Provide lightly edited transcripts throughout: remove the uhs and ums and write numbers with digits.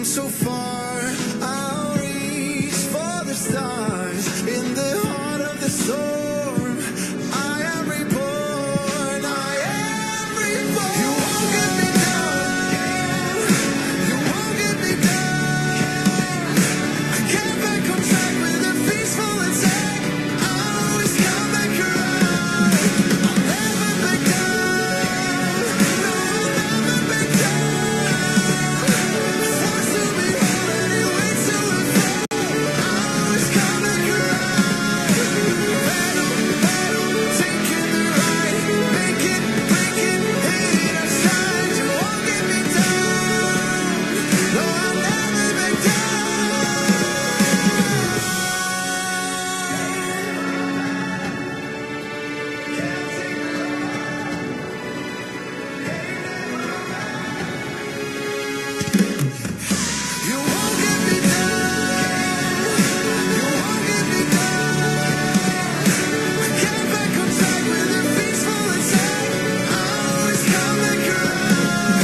so far. I'll reach for the stars in the heart of the storm. I am reborn. I am reborn. You won't get me down. You won't get me down. I get back on track with a peaceful attack. I always come back around. I'll never back down. No, I'll never back down. Forced to be whole anyway till we fall. I always come back around. Battle, taking the right, make it, break it, hit it our side. You won't get me down. No, I'll never back down. Can't take me You won't get me down. You won't get me down. I get back on track with a peaceful attack. I always come back around.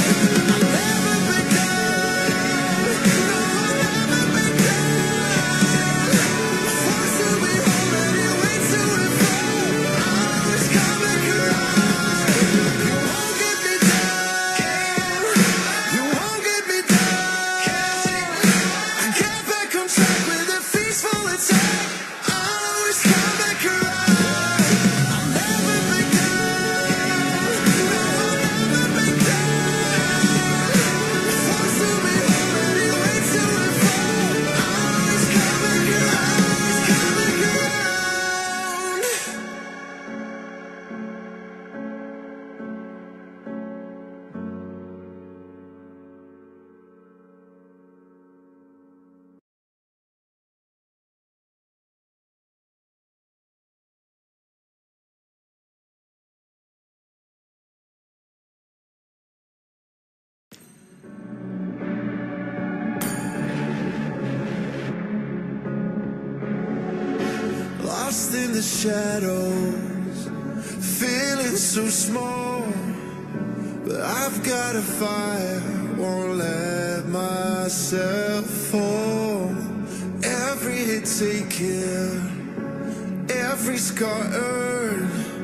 I'll never back down. No, I'll never back down. Forced to be whole anyway till we fall. I always come back around. You won't get me down. You won't get me down. I get back on track with a peaceful attack. I always come back around. I'll never back down. No, I'll never back down. Forced to be whole anyway till we fall. I always come back around. Come back around. Lost in the shadows, feeling so small. But I've got a fire, won't let myself fall. Every hit taken, every scar earned,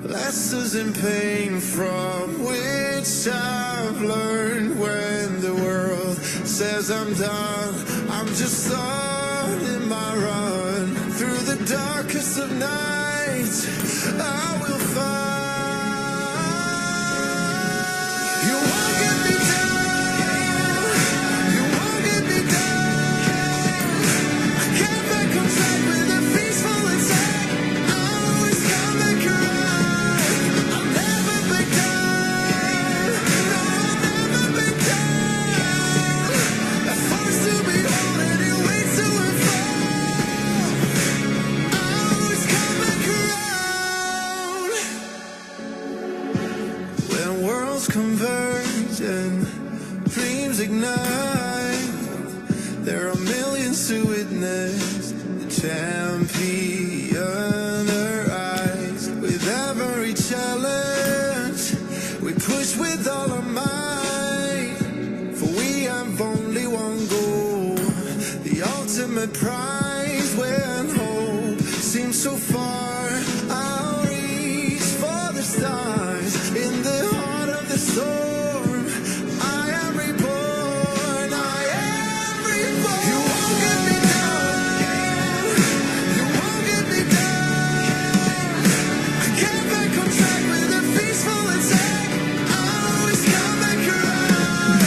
lessons in pain from which I've learned. When the world says I'm done, I'm just starting my run. Through the darkest of nights, I will find. You won't get me down. You won't get me down. I get back on track with a peaceful attack. I always come back around. I'll never back down. No, I'll never back down. Forced to be whole anyway till we fall. I always come back around. When worlds converge and dreams ignite, there are millions to witness the champion arise. With every challenge, we push with all our might. For we have only one goal, the ultimate prize. When hope seems so far, I'll reach for the stars in the heart of the storm. I am reborn. I am reborn. You won't get me down. You won't get me down. I get back on track with a peaceful attack. I always come back around.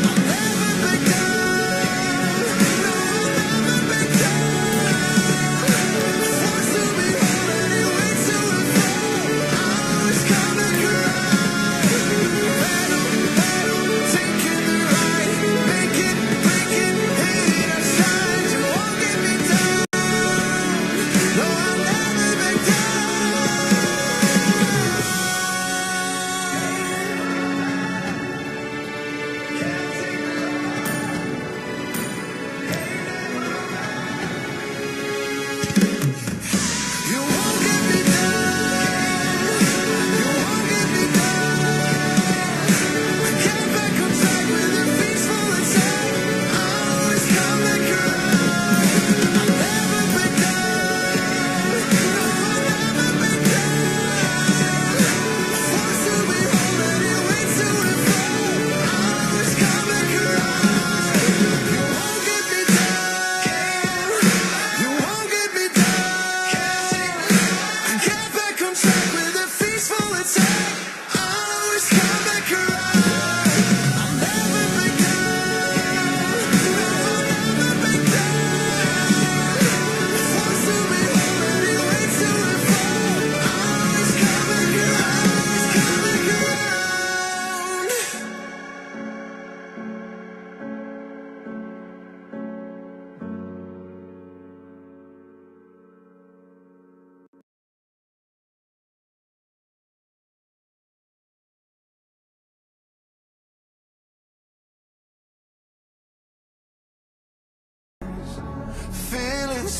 I'll never back down. No, I'll never back down. Forced to be whole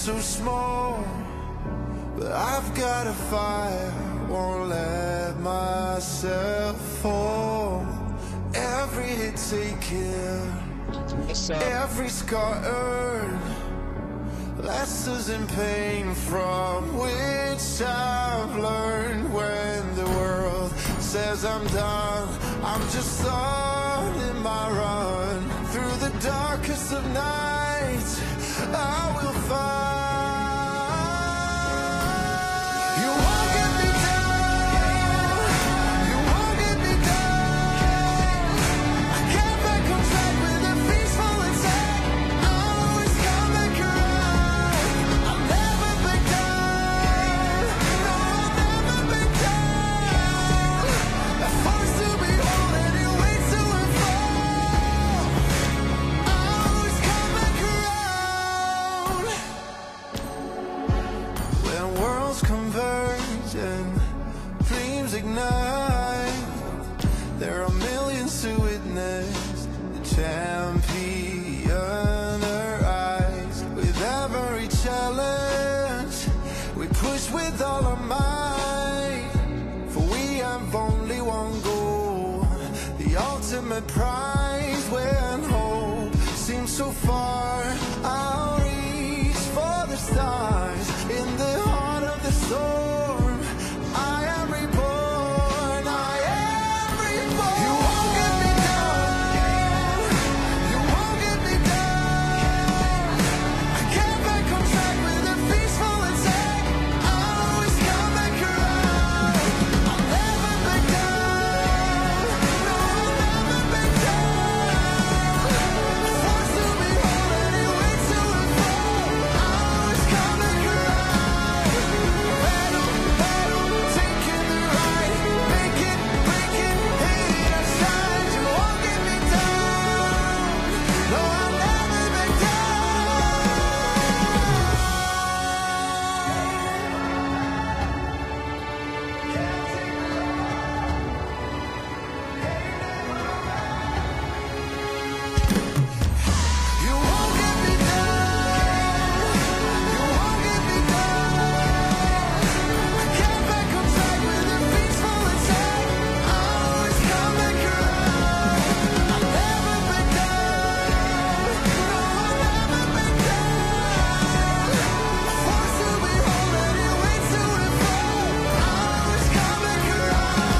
so small, but I've got a fire, won't let myself fall. Every hit taken, every scar earned, lessons in pain from which I've learned. When the world says I'm done, I'm just starting my run. Through the darkest of nights, I will find. You won't get me down, you won't get me down. I can't back on track with a peaceful attack. I always come back around. I'll never back down, no, I'll never back down. At first to be holding you way to and fall. I always come back around. When worlds converge and dreams ignite, there are millions to witness the champion arise. With every challenge, we push with all our might, for we have only one goal, the ultimate prize. When hope seems so far, I'll reach for the stars. In the heart of the storm, I am reborn, I am reborn. You won't get me down, you won't get me down. I can't back on track with a peaceful attack. I always come back around. I'll never back down, no, I'll never back down. Forced to be holding you way to and fall. I always come back around. Battle, battle, taking the right, make it, break it, hate it, I shine. You won't get me down, no, I'll never back down. You won't get me down, you won't get me down. I can't back on track with a peaceful attack. I always come back around. I'll never back down, no, I'll never back down. Forced to be holding you way to and fall. I always come back around.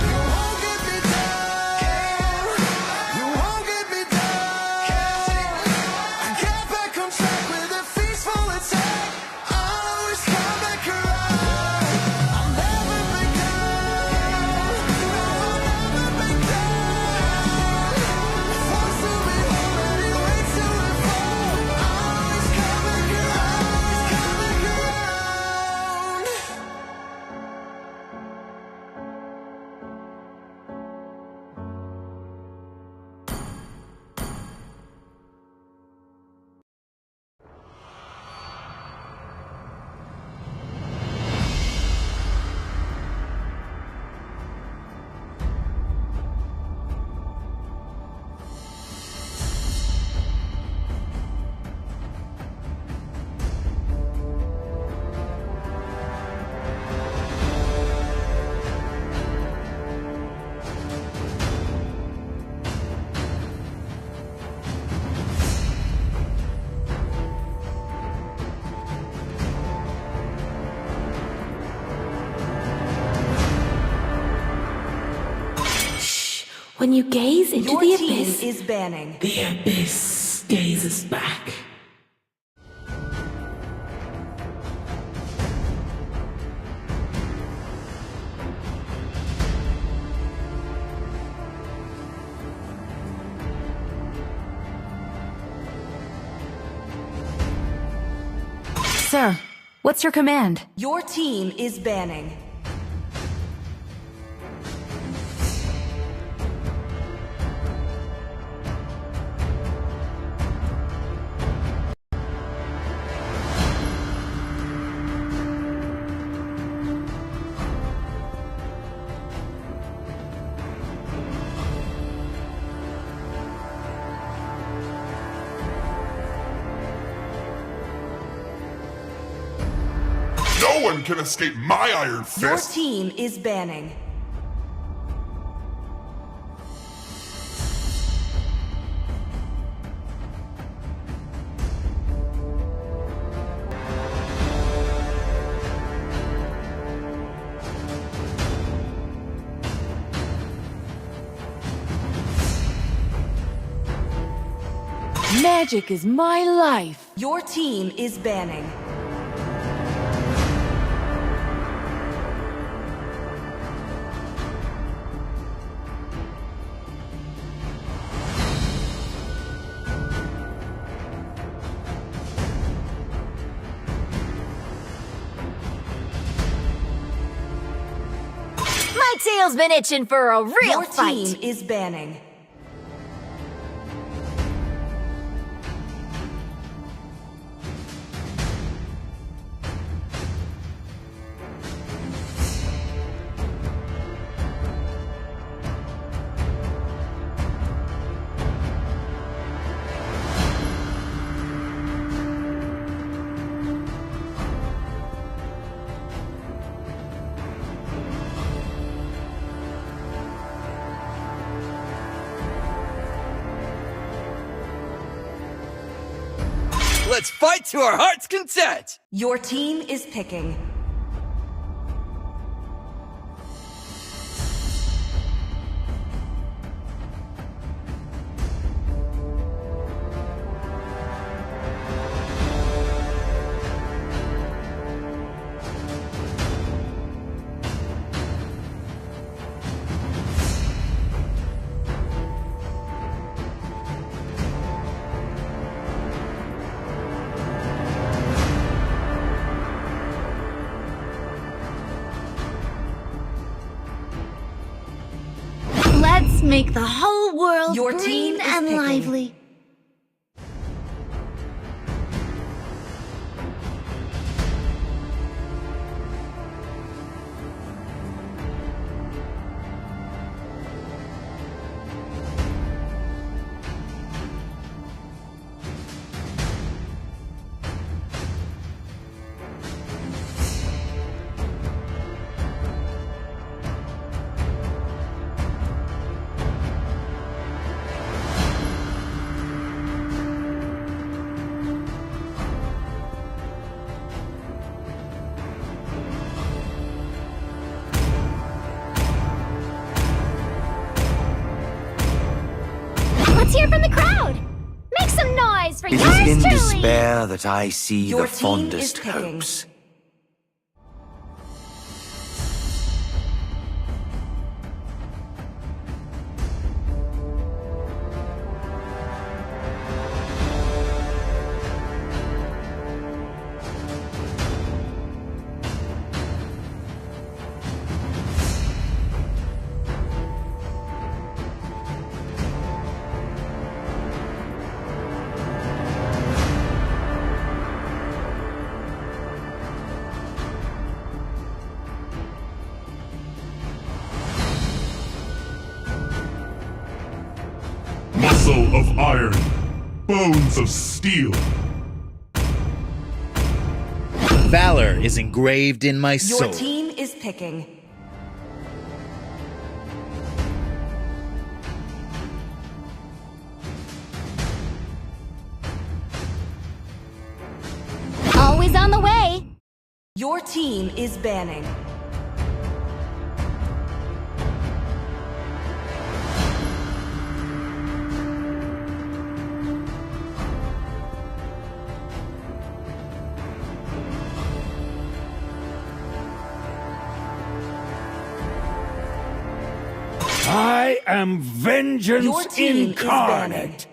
You won't get me down, you won't get me down. I can't back on track with a peaceful attack. I always come back around. I'll never back down, no, I'll never back down. Forced to be holding you way to and fall. I always come back around, come back around. When you gaze into Your the team abyss, is banning. The abyss gazes back. Sir, what's your command? Your team is banning. No one can escape my iron Your fist! team is banning. Magic is my life. Your team is banning. My tail's been itching for a real Your fight. team is banning. Let's fight to our heart's content! Your team is picking. Let's make the whole world Your green team is and picking. lively. Let's hear from the crowd. Make some noise for It yours is in truly. despair that I see Your the team fondest is picking. hopes. Muscle of iron, bones of steel. Valor is engraved in my Your soul. team is picking. Always on the way. Your team is banning. I am vengeance Your team is banning. incarnate.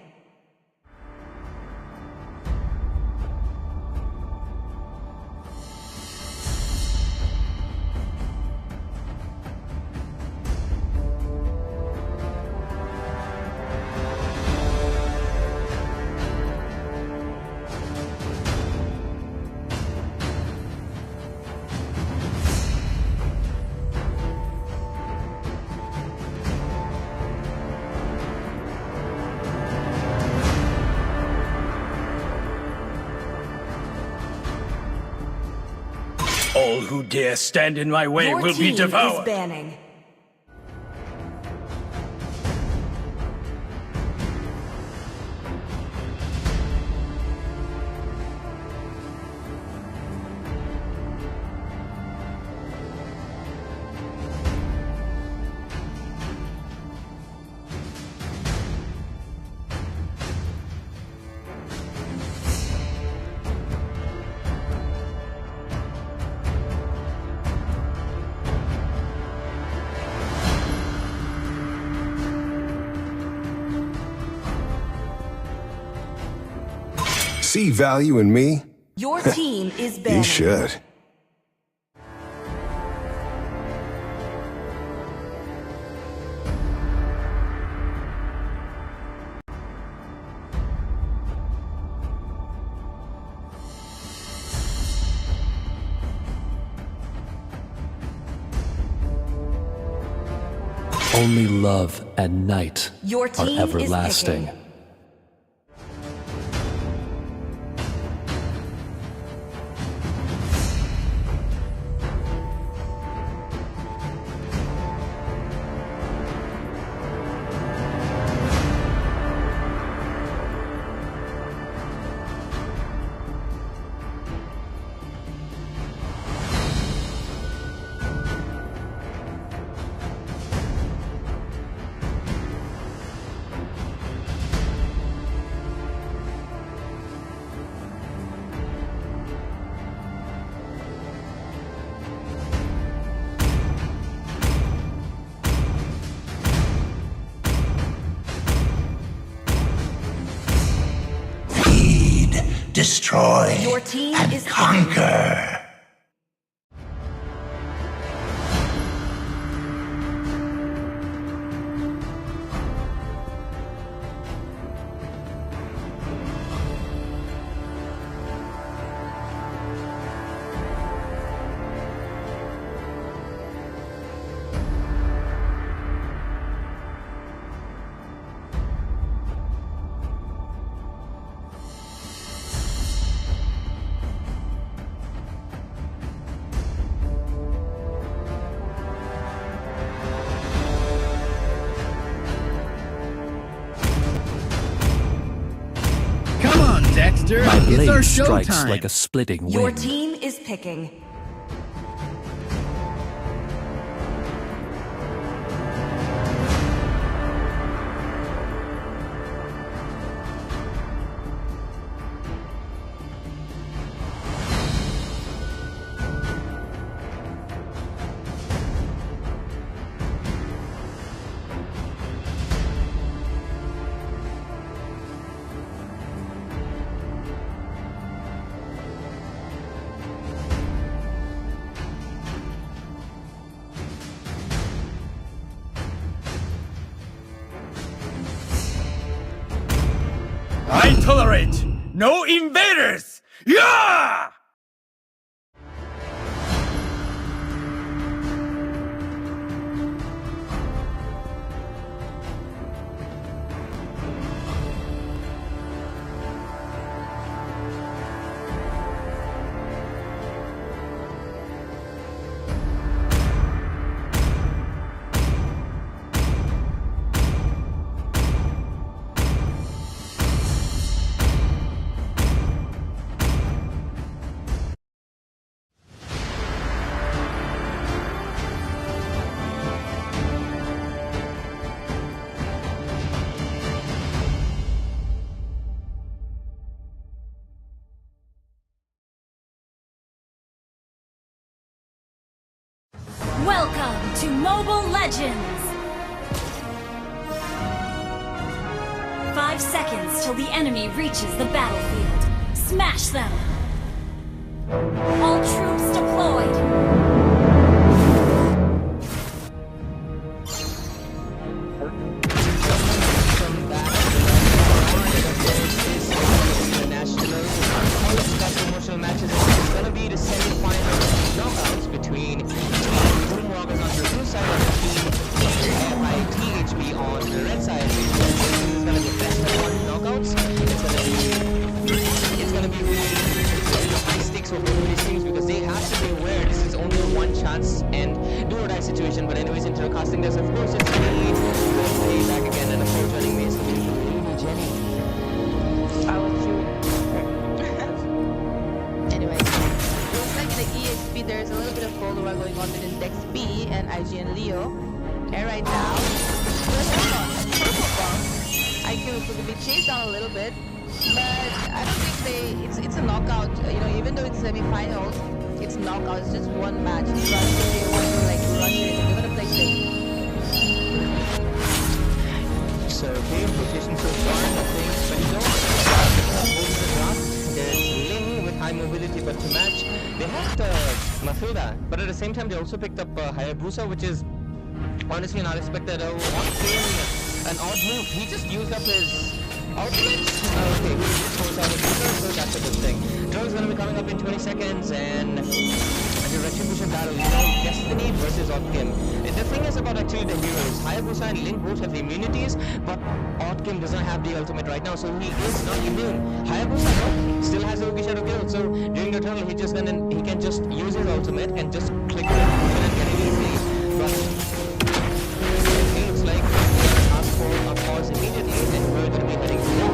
All who dare stand in my way Your will be team is devoured. banning. See value in me? Your team is banning. You should. Only love and night Your are team everlasting. is picking. Destroy Your team and is conquer. Dexter, My it's blade our strikes showtime. like a splitting wind. Your team is picking. I tolerate no invaders! Yeah! Welcome to Mobile Legends! 5 seconds till the enemy reaches the battlefield. Smash them! All troops deployed! Promotional matches is going to be the semi-final knockouts between Boomwalkers on the blue side of the team and by THB on the red side. This is going to be best of 1 knockouts. It's going to be really high stakes for both of these teams because they have to be aware this only one chance and do or die situation. But anyways, intercasting this, of course, it's me. Let's back again and of course joining me is the beautiful Jenny. I was chewing. Anyway, looks like the EXP there's a little bit of cold war going on between Dex B and IG and Leo. And right now, there's purple bomb. IQ could be chased down a little bit, but I don't think it's a knockout. You know, even though it's semi-finals, it's knockout. It's just one match. It's rather than they want to like rush it. They're gonna play safe. So game position so far, nothing special. There's Ling with high mobility, but to match, they have the Mathilda, but at the same time they also picked up Hayabusa, which is honestly not expected. An odd move. He just used up his ultimate. Okay, he just goes out of so that's a good thing. Draw is going to be coming up in 20 seconds, and the retribution battle, you know, Destiny versus Otkim. And the thing is about actually the heroes, Hayabusa and Link both have the immunities, but Otkim doesn't have the ultimate right now, so he is not immune. Hayabusa still has the Ugi Shadow Guild, so during the tunnel he can just use his ultimate and just click it and get it easily. But it looks like ask for a pause immediately, and we're going to be heading to that.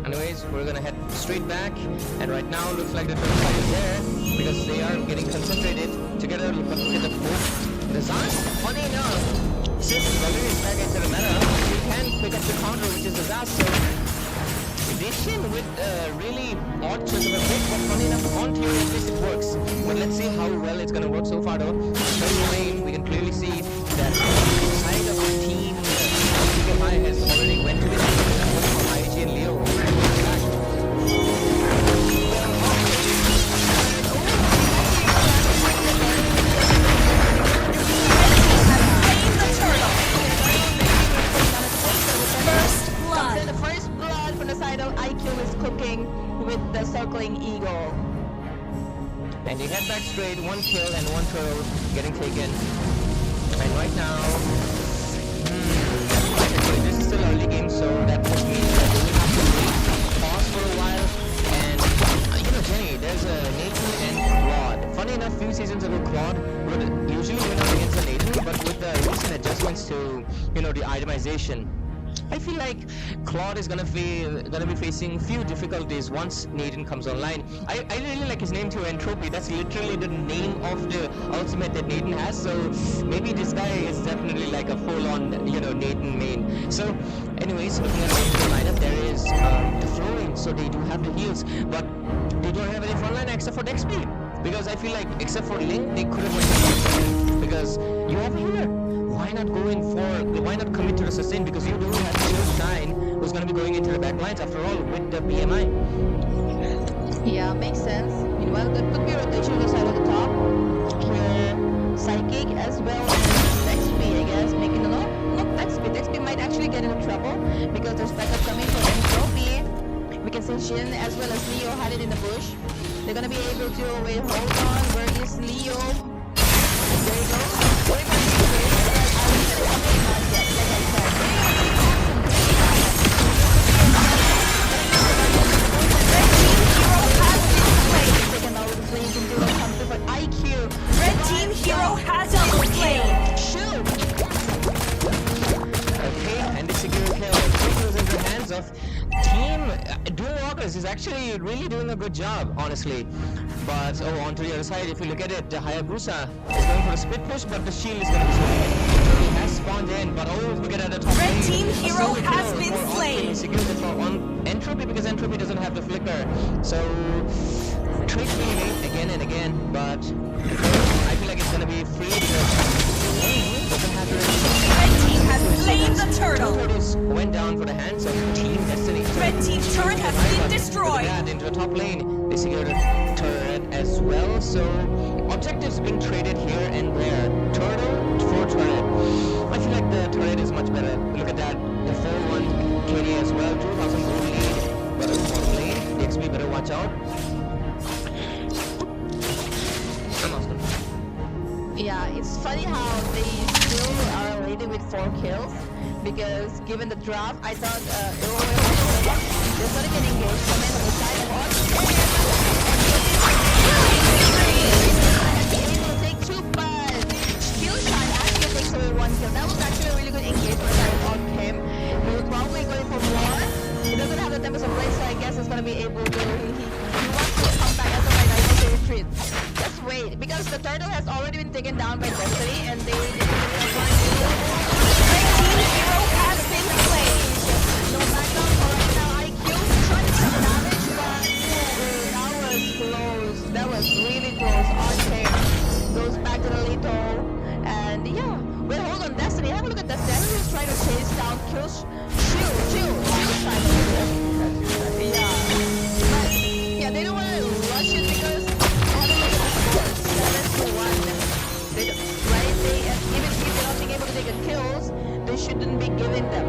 Anyways, we're gonna head straight back, and right now looks like the turtle side is there because they are getting concentrated together. Look at the both. The Zaz, funny enough, since Valerie is back into the meta, you can pick up the counter, which is the Zaz. So addition with really odd choice of a pick, but funny enough, on theory at least it works. But let's see how well it's gonna work so far though. We can clearly see that the side of the team High has already went to the IG and Leo. The first blood from the side of IQ is cooking with the circling eagle. And they head back straight, one kill and one turtle getting taken. And right now, this is still early game, so that would mean that we have to wait, pause for a while, and you know, Jenny, there's a Nathan and Claude. Funny enough, few seasons ago, Claude would usually win up against a Nathan, but with the recent adjustments to, you know, the itemization, I feel like Claude is gonna be facing few difficulties once Nathan comes online. I really like his name too, Entropy. That's literally the name of the ultimate that Nathan has. So maybe this guy is definitely like a full-on, you know, Nathan main. So, anyways, looking at the lineup, there is the flooring. So they do have the heals, but they don't have any frontline except for Dex B. Because I feel like except for Link, they could have went to because you have a healer. Why not commit to the sustain? Because you do have Showdown who's going to be going into the back lines after all with the BMI. Yeah, makes sense. Meanwhile, there could be a rotation on the side of the top. Here, Psychic as well as Dexby, I guess, making a not Dexby. Dexby might actually get into trouble because there's backup coming from Entropy. We can see Shin as well as Leo had it in the bush. They're going to be able to wait, hold on. Where is Leo? There you go. Red team hero has been slain. Shoot! Okay, and the secure kill. It was in the hands of Team Dual Walkers is actually really doing a good job, honestly. But on to the other side, if you look at it, the Hayabusa is going for a split push, but the shield is going to be swinging it. He has spawned in, but look at the top. Red team hero has been slain. He secures it for on Entropy because Entropy doesn't have the flicker. So tricked me late again and again, but I feel like it's gonna be free because doesn't have to. Red team has slain the turtle. Turtles went down for the hands of Team Destiny. Red team's turret has been destroyed. That into a top lane. They secured a turret as well, so objectives being traded here and there. Turtle for turret. I feel like the turret is much better. Look at that. The 4-1 KD as well. 2,000 gold lead. But it's bottom lane. The XP better watch out. Yeah, it's funny how they still are leading with 4 kills. Because given the draft, I thought they're gonna get engaged. Come in on the side of us. Able to take 2, but kill shot actually takes away 1 kill. That was actually a really good engagement on Kim. He was probably going for more. He doesn't have the tempest of place, so I guess he's gonna be able to. He wants to come back as a right now to retreat. Just wait, because the turtle has already been taken down by Destiny, and they. Hero has been slain. No backup for right now. IQ trying to do damage, but that was close. That was really close. RK goes back to the lethal, and yeah. Wait, hold on, Destiny. Have a look at Destiny. Destiny is trying to chase down kills. Chill. Yeah. But yeah, they don't want to rush it because have a look at the scores. 7-1. They don't, right? Even if they're not being able to take the kills, they shouldn't be giving them.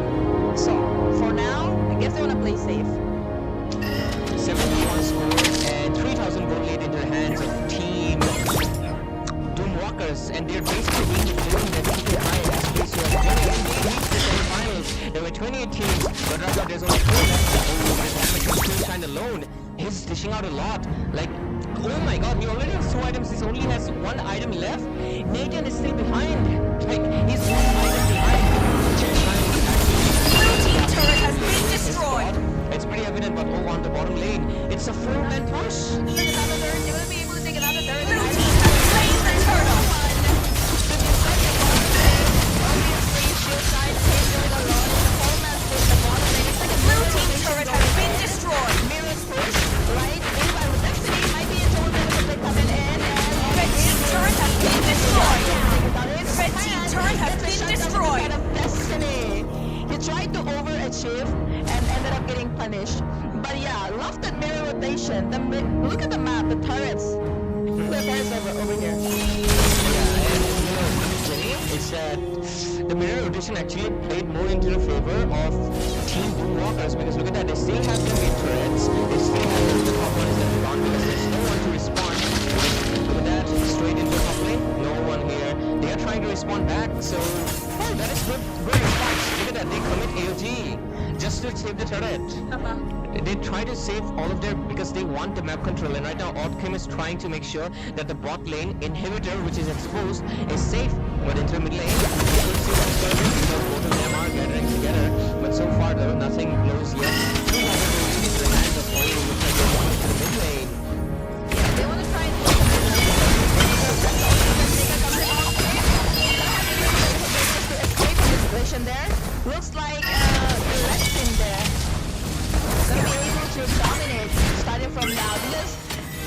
So for now, I guess they want to play safe. 71 scores and 3,000 gold lead into the hands of Team Doomwalkers, and they're basically being doing that super high space. So when they reached the semifinals, there were 28 teams, but right now there's only 4 left. Damage is still kind of alone. He's dishing out a lot. Like, oh my god, he already has 2 items. He only has 1 item left. Nathan is still behind. Like, he's 1 item behind. Blue team turret has been destroyed. It's pretty evident, but oh, on the bottom lane, it's a 4-man push. Take another turn. They're gonna be able to take another turn. Blue team has slain the turtle. Blue team turret has been destroyed. Mirror's push, right? Meanwhile, with Destiny, might be a total benefit coming in, and Red team turret has been destroyed. Red team turret has been destroyed. Destiny. He tried to overachieve and ended up getting punished. But yeah, love that mirror rotation. Look at the map, the turrets. Look at the turrets over here. It's that the mirror rotation actually played more into the favor of Team Doomwalkers, because look at that, they still have their mid turrets, they still have the top ones that are gone because there's no one to respond. Look at that, straight into the top lane, no one here. They are trying to respond back, so oh, that is good response. Look at that, they commit AOG just to save the turret. They try to save all of their, because they want the map control, and right now Kim is trying to make sure that the bot lane inhibitor, which is exposed, is safe. But into the mid lane, you could see what's going on because both of them are gathering together. But so far though, nothing blows yet. They want to the mid lane. Yeah, they want to try and escape from the situation there. Looks like the red team there gonna be able to dominate starting from now. Because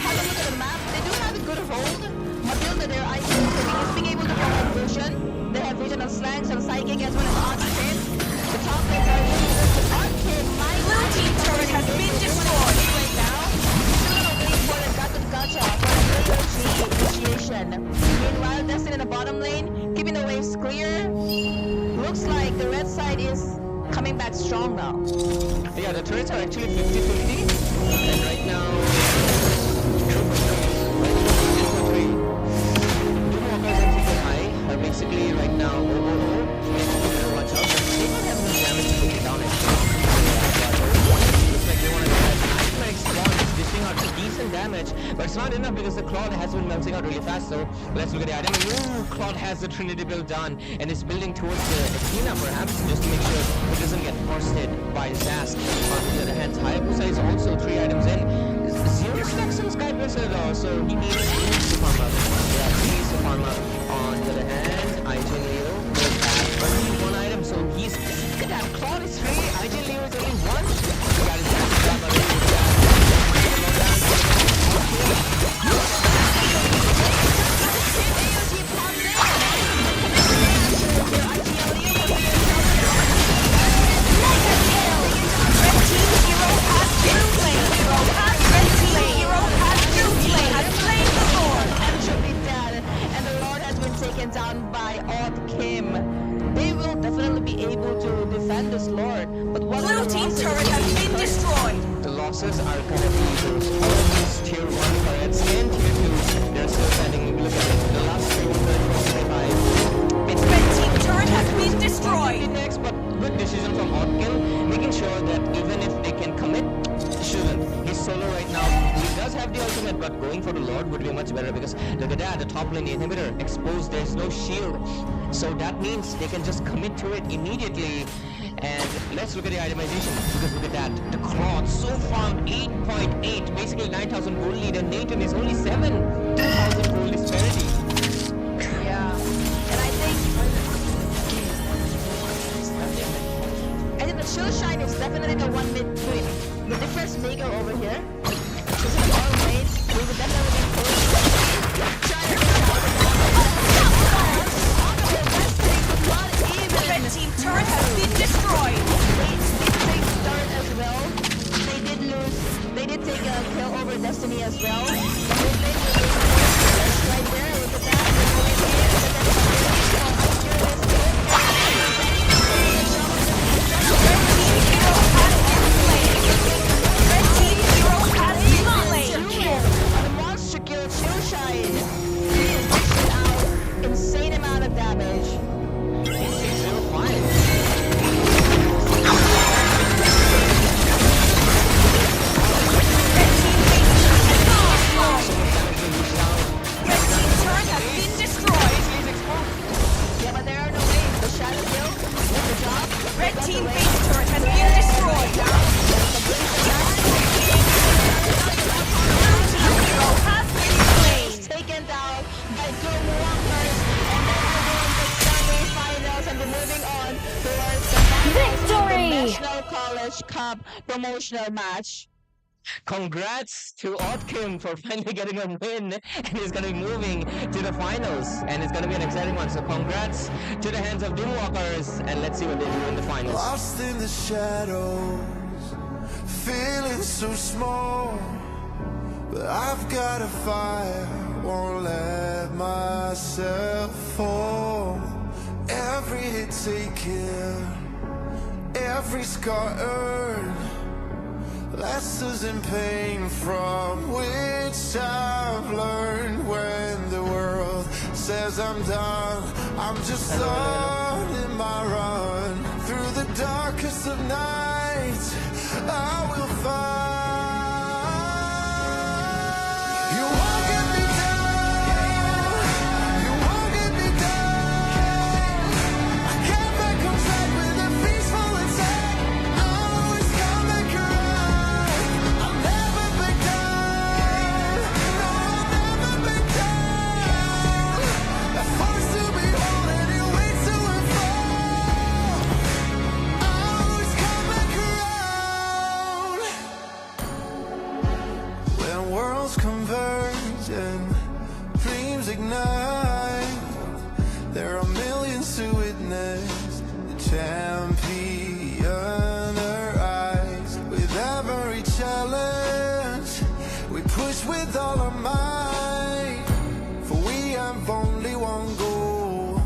have a look at the map, they do have a good hold. Matilda there, I think, is being able to provide vision. They have vision of slangs and psychic as well as arcane. The top lane are using the arcane. My Blue team turret has been destroyed. Right now, still gonna wait for the gotcha for the initiation. Meanwhile, Destiny in the bottom lane, keeping the waves clear. Looks like the red side is coming back strong now. Yeah, the turrets are actually 50-50, and right now, basically right now, watch out. They don't have any damage to put it down. Looks like they want to do that. Nightmare's Claw is dishing out decent damage, but it's not enough because the Claw has been melting out really fast. So let's look at the item. Ooh, Claw has the Trinity build done and is building towards the Athena perhaps, just to make sure it doesn't get bursted by Zask. On the other hand, Hayabusa is also 3 items in. 0 stacks on Sky Berserker though, so he needs to farm up. Yeah, he needs to farm up. On the other hand, Aijin Leo will have only 1 item, so he's... Look at that, Claude is 3, Aijin Leo is only 1. He got his back up, losses are gonna be those almost tier 1 turrets and tier 2. They're still standing. Look at it. The last 325. Its red team turret has been destroyed. Next, but good decision from Otkin, making sure that even if they can commit, shouldn't. He's solo right now. He does have the ultimate, but going for the Lord would be much better because look at that, the top lane, the inhibitor exposed. There's no shield, so that means they can just commit to it immediately. And let's look at the itemization because look at that, the cloth so far 8.8, basically 9,000 gold lead, and Nathan is only 7, 2,000 gold disparity. Yeah, and I think the Chill Shine is definitely the one with the difference maker over here. She's in all lanes. We would definitely get close. Red team turret has been destroyed. They take start as well. They did lose. They did take a kill over Destiny as well. The whole lane was right there. Look at that. They're going in, but then Red team hero has been slain. on a monster kill, Chill Shine. He is dishing out insane amount of damage. Red team base turret has been destroyed. Blue team hero has been slain. Taken down by Doom Walkers, and then we're going to semi-finals and we're moving on towards the Victory! National College Cup promotional match. Congrats to Otkim for finally getting a win, and he's going to be moving to the finals, and it's going to be an exciting one. So congrats to the hands of Doomwalkers, and let's see what they do in the finals. Lost in the shadows, feeling so small, but I've got a fire, won't let myself fall. Every hit taken, every scar earned, lessons in pain from which I've learned. When the world says I'm done, I'm just on in my run. Through the darkest of nights, I will find. You won't get me down, you won't get me down. I can't back on track with a peaceful attack. I always come back around. I'll never back down, no, I'll never back down. A force to behold, any way to and fall. I always come back around. When worlds converge and dreams ignite, there are millions to witness the champion arise. With every challenge, we push with all our might, for we have only one goal,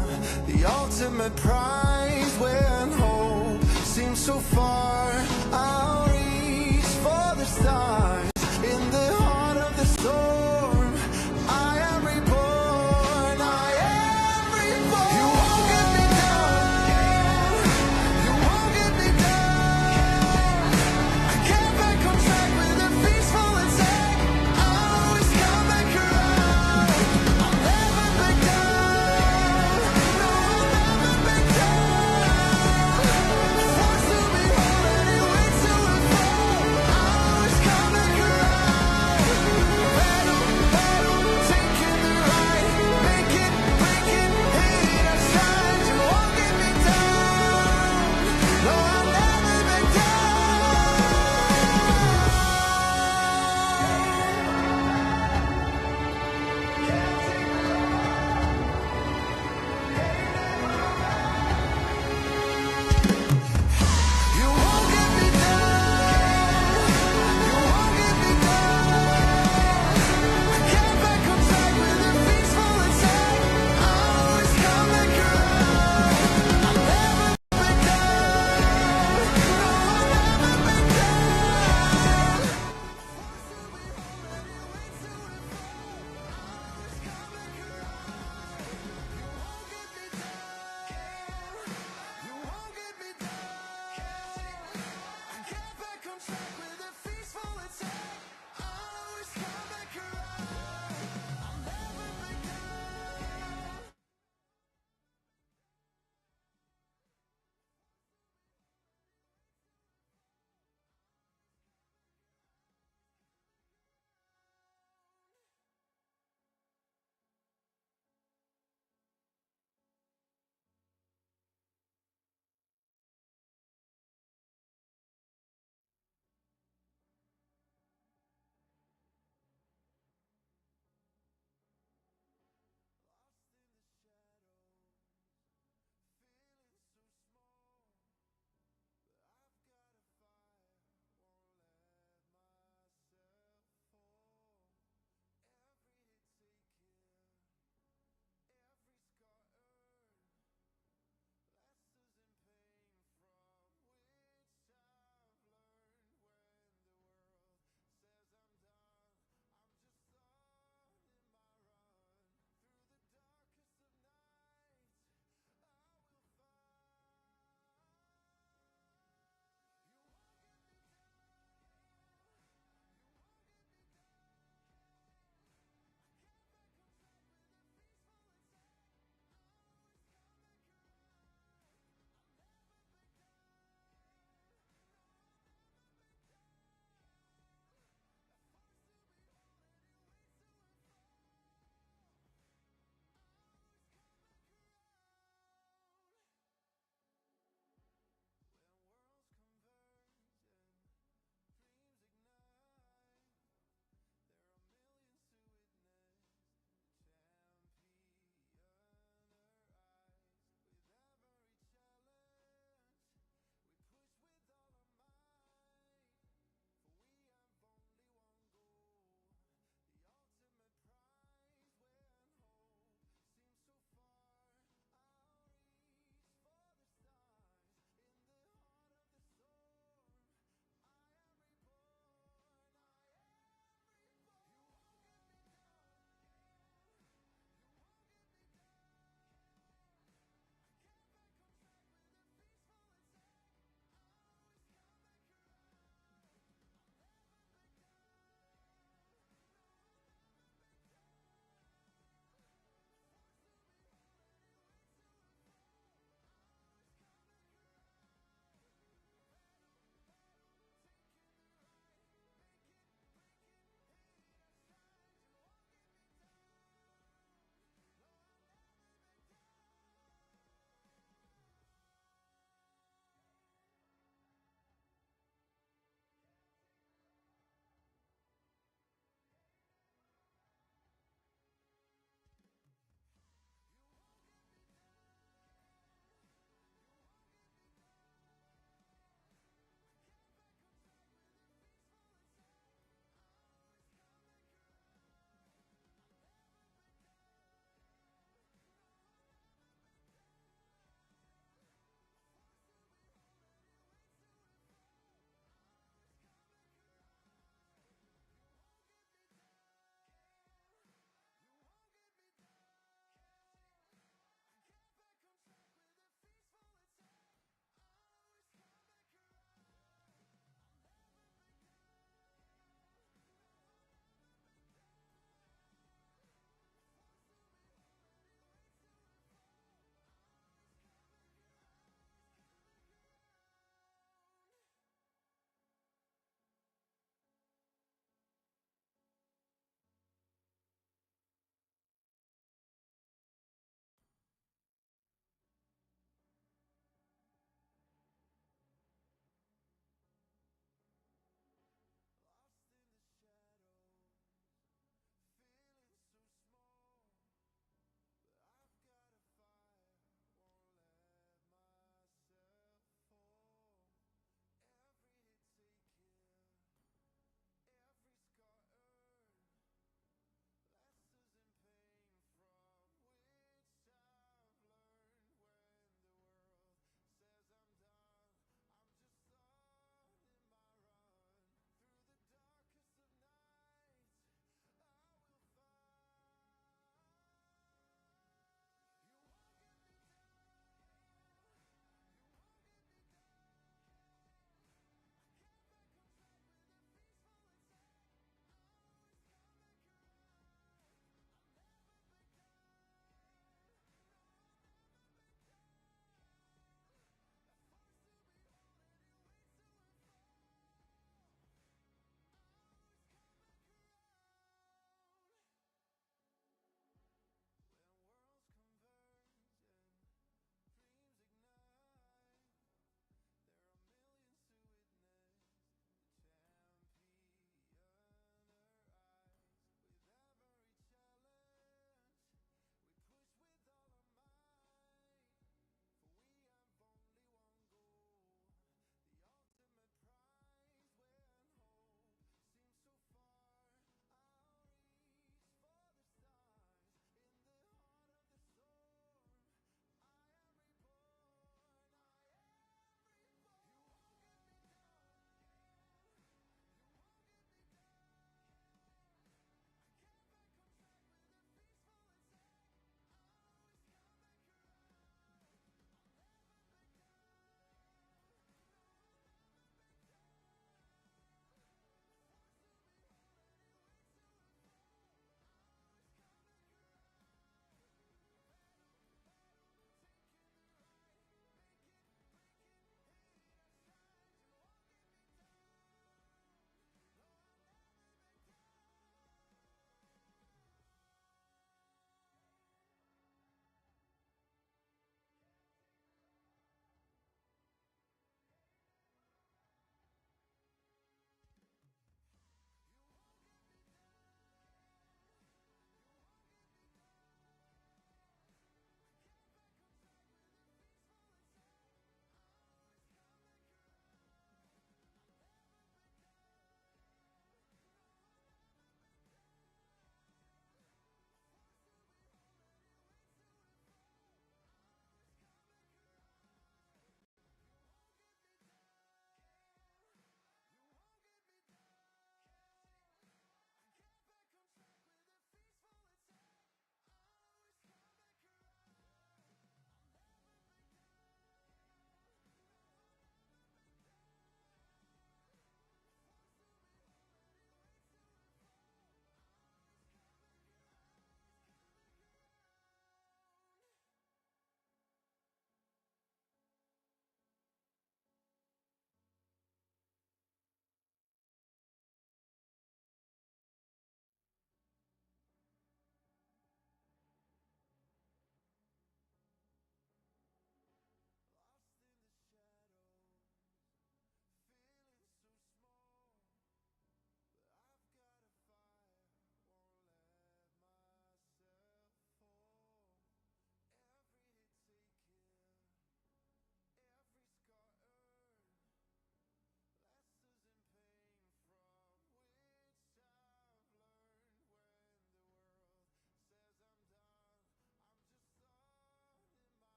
the ultimate prize. When hope seems so far, I'll reach for the stars. In the heart of the storm, I am reborn, I am reborn. You won't get me down, you won't get me down. I can't back on track with a peaceful attack. I always come back around. I'll never back down, no, I'll never back down. Forced to behold, on track with a feast full attack. I'll always come back around. I'll never back down.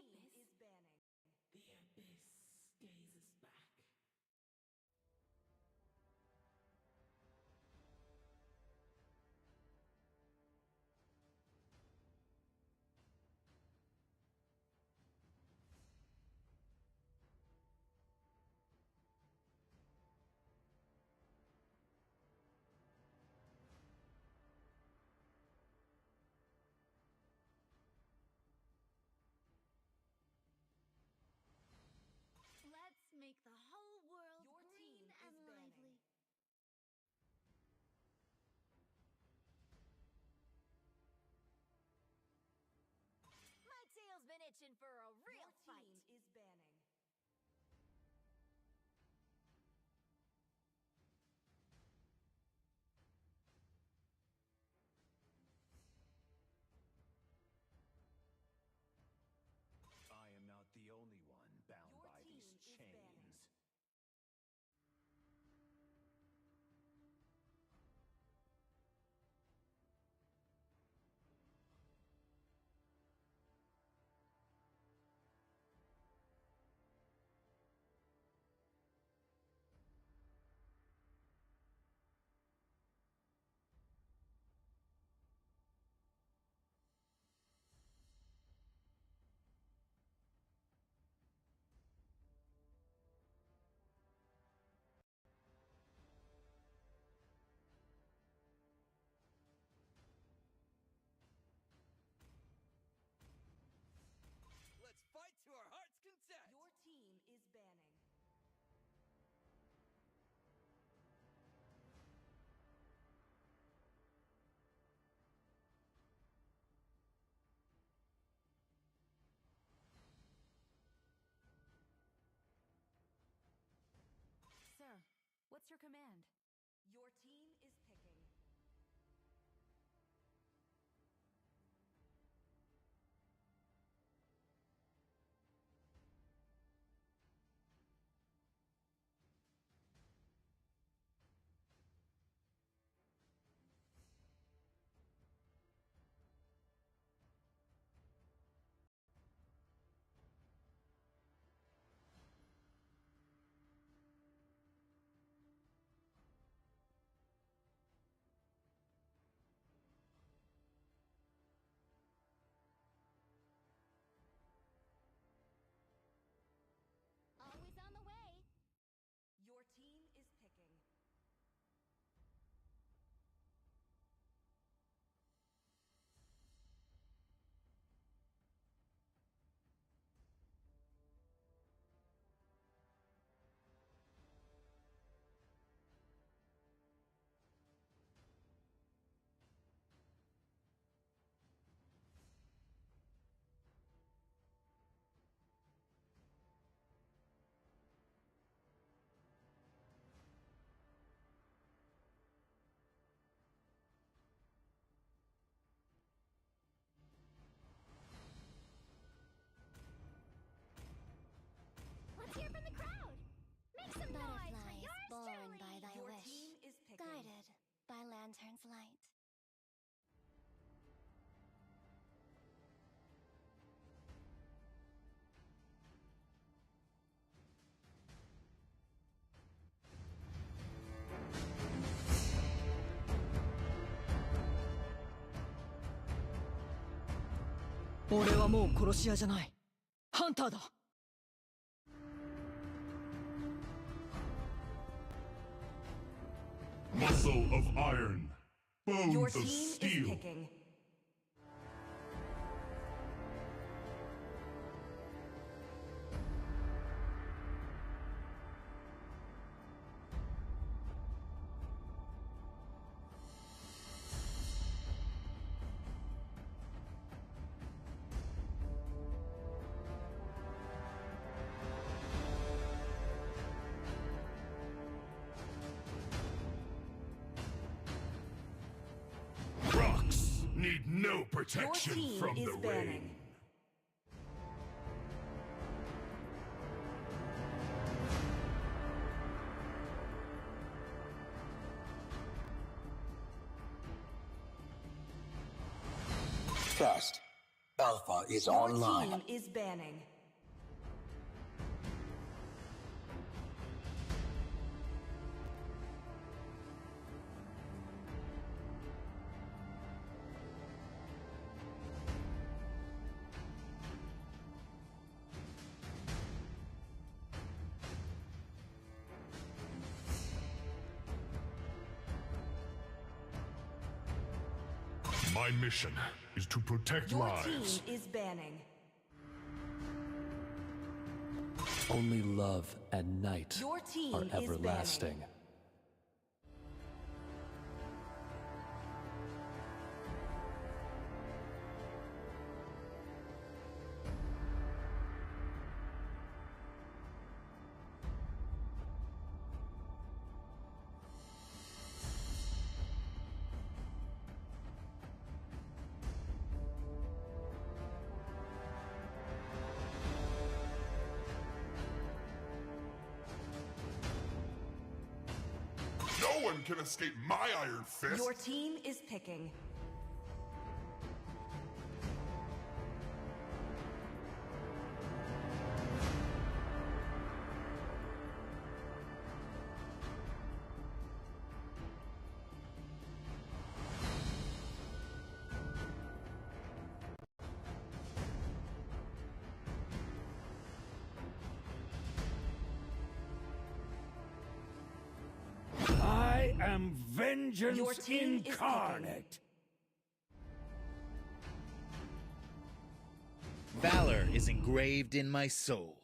team is banning. The abyss gazes back. Let's make the whole world Your green team and is lively. banning. My tail's been itching for a real Your fight. team is banning. I am not the only one bound Your by team these is banning. chains. Let's fight to our heart's content! Your team is banning. Sir, what's your command? Your team is picking. Always on the way. Your team is picking. Let's hear from the crowd. Make some noise for yours born truly. by thy Your wish, team is picking. guided by lantern's light.俺はもう殺し屋じゃない。ハンターだ。Muscle of iron, Your bones of team is steel. picking. Rocks need no protection Your team from is the banning. rain. Trust, Alpha is Your online. team is banning. My mission is to protect Your lives. team is banning. Only love and night Your team are is everlasting. banning. No one can escape my iron fist! Your team is picking. I am vengeance Your team is incarnate. Valor is engraved in my soul.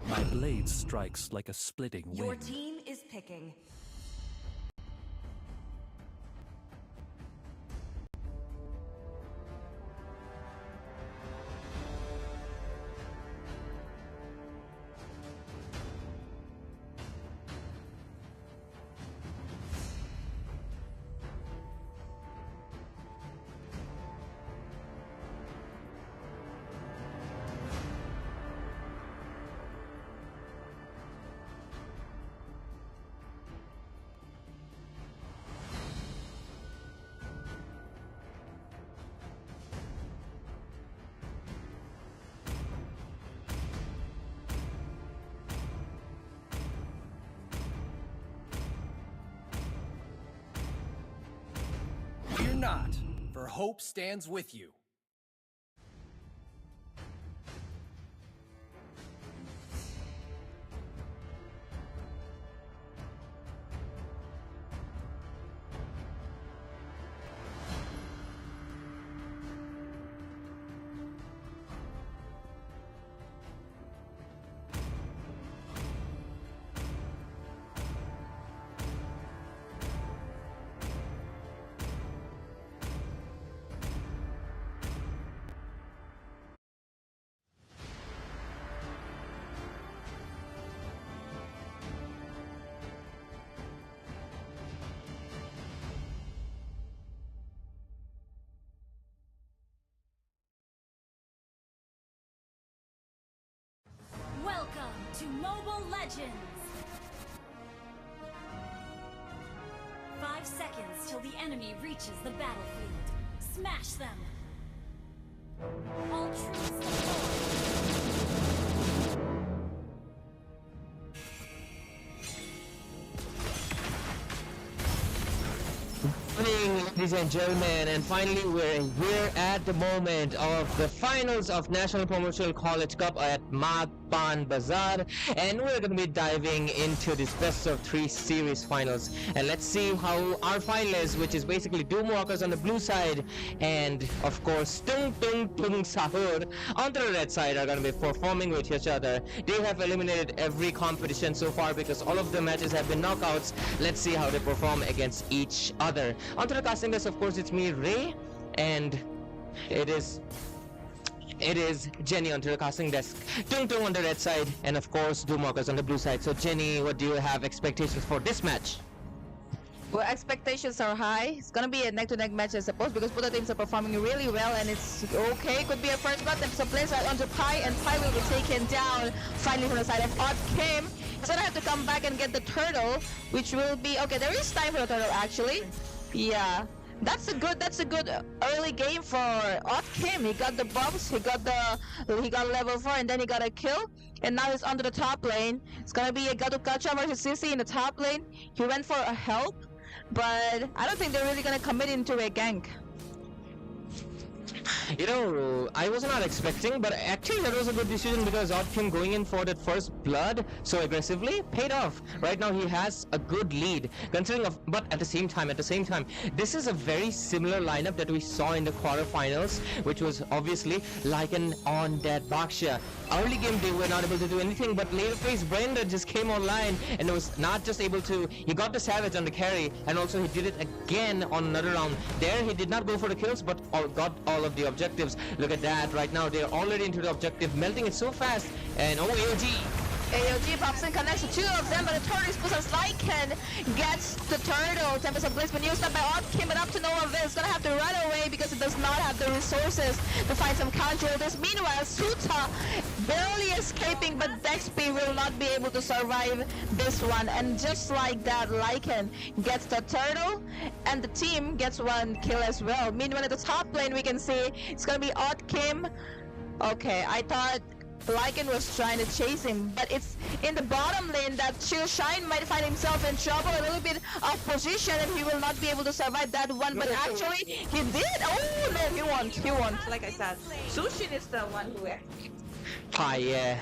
My blade strikes like a splitting Your wind. team is picking. Fear not, for hope stands with you. Welcome to Mobile Legends! 5 seconds till the enemy reaches the battlefield. Smash them! All troops deployed! Good morning, ladies and gentlemen, and finally we're here at the moment of the finals of National Promotional College Cup at MAAC Panbazar, and we're going to be diving into this best of 3 series finals, and let's see how our finalists, which is basically Doomwalkers on the blue side and of course Tung Tung Tung Sahur on the red side, are going to be performing with each other. They have eliminated every competition so far because all of the matches have been knockouts. Let's see how they perform against each other. Onto the casting list, of course, it's me, Ray, and it is it is Jenny onto the casting desk, Tung Tung on the red side, and of course Doomwalkers on the blue side. So Jenny, what do you have expectations for this match? Well, expectations are high. It's gonna be a neck-to-neck match, I suppose, because both the teams are performing really well, and it's okay. Could be a first blood. Then some players are onto Pi, and Pi will be taken down finally from the side of Odd Kim. He's gonna have to come back and get the turtle, which will be okay. There is time for the turtle, actually. Yeah, that's a good early game for Odd Kim. He got the buffs, he got level 4, and then he got a kill. And now he's onto the top lane. It's gonna be a Gato-Kacha versus Sissy in the top lane. He went for a help, but I don't think they're really gonna commit into a gank. You know, I was not expecting, but actually that was a good decision because Odd Kim going in for that first blood so aggressively paid off. Right now he has a good lead, considering of, but at the same time, this is a very similar lineup that we saw in the quarterfinals, which was obviously Lycan on that Baksha. Early game they were not able to do anything, but later phase Brenda just came online and was not just able to, he got the Savage on the carry, and also he did it again on another round. There he did not go for the kills, but got all of the objectives. Look at that, right now they're already into the objective, melting it so fast, and oh, AOG pops in, connects to two of them, but the turtle is pushed as Lycan gets the turtle. Tempest of Bliss been used up by Odd Kim, but up to no avail. It's gonna have to run away because it does not have the resources to find some counter-ulters. Meanwhile, Suta barely escaping, but Dexp will not be able to survive this one. And just like that, Lycan gets the turtle, and the team gets one kill as well. Meanwhile, at the top lane, we can see it's gonna be Odd Kim. Okay, I thought Lycan was trying to chase him, but it's in the bottom lane that Shine might find himself in trouble, a little bit of position, and he will not be able to survive that one, but actually he did. Oh no, he won, like I said. Sushin is the one who Pi, yeah.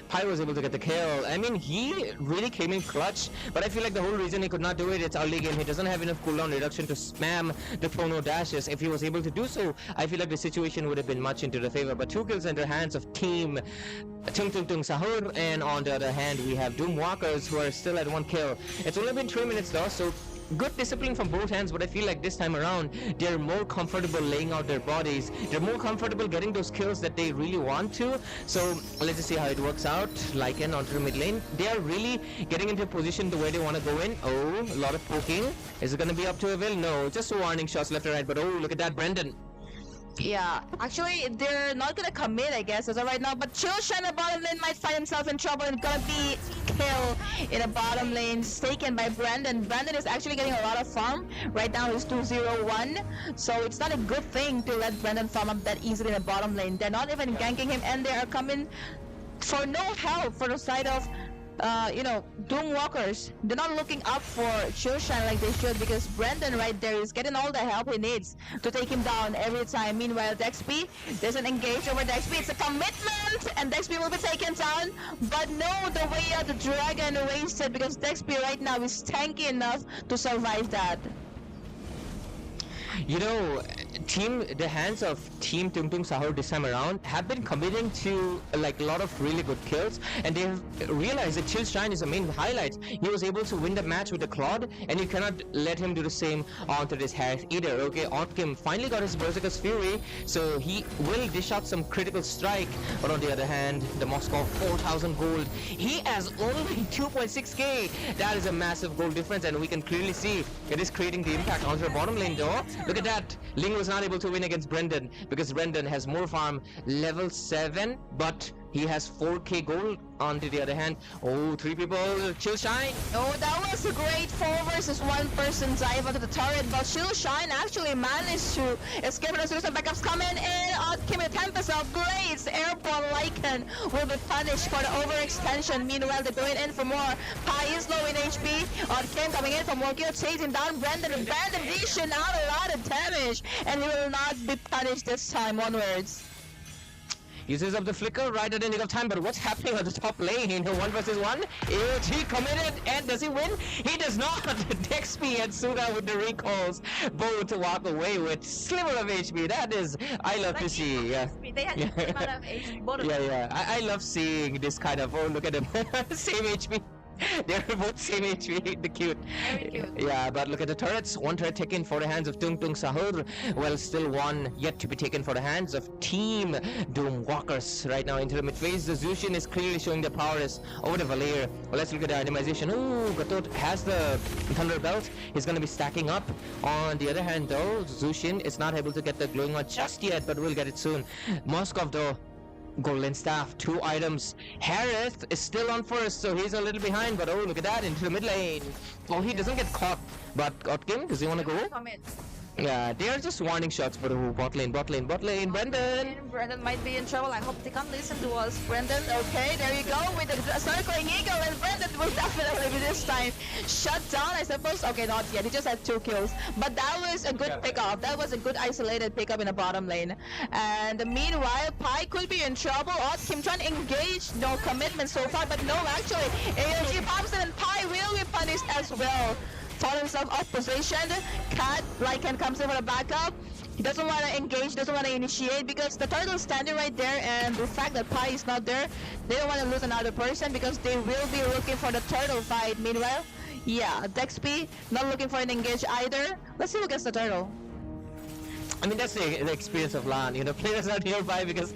Pi was able to get the kill. I mean, he really came in clutch, but I feel like the whole reason he could not do it, it's early game. He doesn't have enough cooldown reduction to spam the chrono dashes. If he was able to do so, I feel like the situation would have been much into the favor. But 2 kills in the hands of team Tung Sahur, and on the other hand, we have Doomwalkers who are still at 1 kill. It's only been 3 minutes though, so good discipline from both hands, but I feel like this time around they're more comfortable laying out their bodies. They're more comfortable getting those kills that they really want to. So let's just see how it works out. Lycan onto the mid lane. They are really getting into a position the way they want to go in. Oh, a lot of poking. Is it going to be up to Avil? No, just warning shots left and right. But oh, look at that, Brendan. Yeah, actually they're not gonna commit, I guess, as of right now, but Shine in the bottom lane might find himself in trouble and gonna be kill in the bottom lane, taken by Brandon. Brandon is actually getting a lot of farm. Right now he's 2-0-1, so it's not a good thing to let Brandon farm up that easily in the bottom lane. They're not even ganking him, and they are coming for no help for the side of Doomwalkers. They're not looking up for Shine like they should, because Brandon right there is getting all the help he needs to take him down every time. Meanwhile, Dexp doesn't engage over Dexp. It's a commitment, and Dexp will be taken down. But no, the way out the dragon wasted, because Dexp right now is tanky enough to survive that. You know, the hands of Team Tung Sahur this time around have been committing to like a lot of really good kills, and they have realized that Shine is the main highlight. He was able to win the match with the Claude, and you cannot let him do the same onto this Harris either. Okay, Odd Kim finally got his Berserker's Fury, so he will dish out some critical strike, but on the other hand, the Moscow 4,000 gold. He has only 2.6k. That is a massive gold difference, and we can clearly see it is creating the impact onto the bottom lane door. Look at that. Ling was not able to win against Brendan because Brendan has more farm, level 7, but he has 4k gold. On to the other hand, oh, 3 people, Shine. Oh, that was a great 4 versus 1 person dive onto the turret, but Shine actually managed to escape, and as soon as the backups come in, and came with Tempest of Blades. Airborne Lycan will be punished for the overextension. Meanwhile, they're going in for more. Pi is low in HP. Odd Kim coming in for more kill, chasing down Brendan, and Brendan dishing out a lot of damage, and he will not be punished this time onwards. Uses up the flicker right at the nick of time, but what's happening at the top lane? 1 versus 1. AOG committed, and does he win? He does not. Dexp and Suga with the recalls both walk away with sliver of HP. That is, I love to see. Yeah. They had amount of HP, both of them. Yeah. I love seeing this kind of, oh, look at them. Same HP. They're both same HP, the cute. Very cute. Yeah, but look at the turrets. One turret taken for the hands of Tung Tung Sahur. Well, still one yet to be taken for the hands of Team Doomwalkers. Right now into the mid phase, the Zushin is clearly showing the prowess over the Valir. Well, let's look at the itemization. Ooh, Gatot has the Thunder Belt. He's going to be stacking up. On the other hand, though, Zushin is not able to get the glowing one just yet, but we'll get it soon. Moskov, though, Golden Staff, 2 items. Harith is still on first, so he's a little behind, but oh, look at that, into the mid lane. Oh, he doesn't get caught, but Otkin, does he want to go? Yeah, they are just warning shots, but oh, bot lane, Brendan! Brendan might be in trouble. I hope they can't listen to us. Brendan, okay, there you go with the circling eagle, and Brendan will definitely be this time shut down, I suppose. Okay, not yet. He just had 2 kills, but that was a good pickup. That was a good isolated pickup in the bottom lane. And meanwhile, Pi could be in trouble. Kim trying to engage, no commitment so far, but no, actually, AOG pops it, and Pi will be punished as well. Found himself off position. Cat, Lycan comes in for the backup. He doesn't want to engage, doesn't want to initiate because the turtle's standing right there, and the fact that Pi is not there, they don't want to lose another person because they will be looking for the turtle fight. Meanwhile, yeah, Dexp not looking for an engage either. Let's see who gets the turtle. I mean, that's the experience of LAN, you know, players are nearby because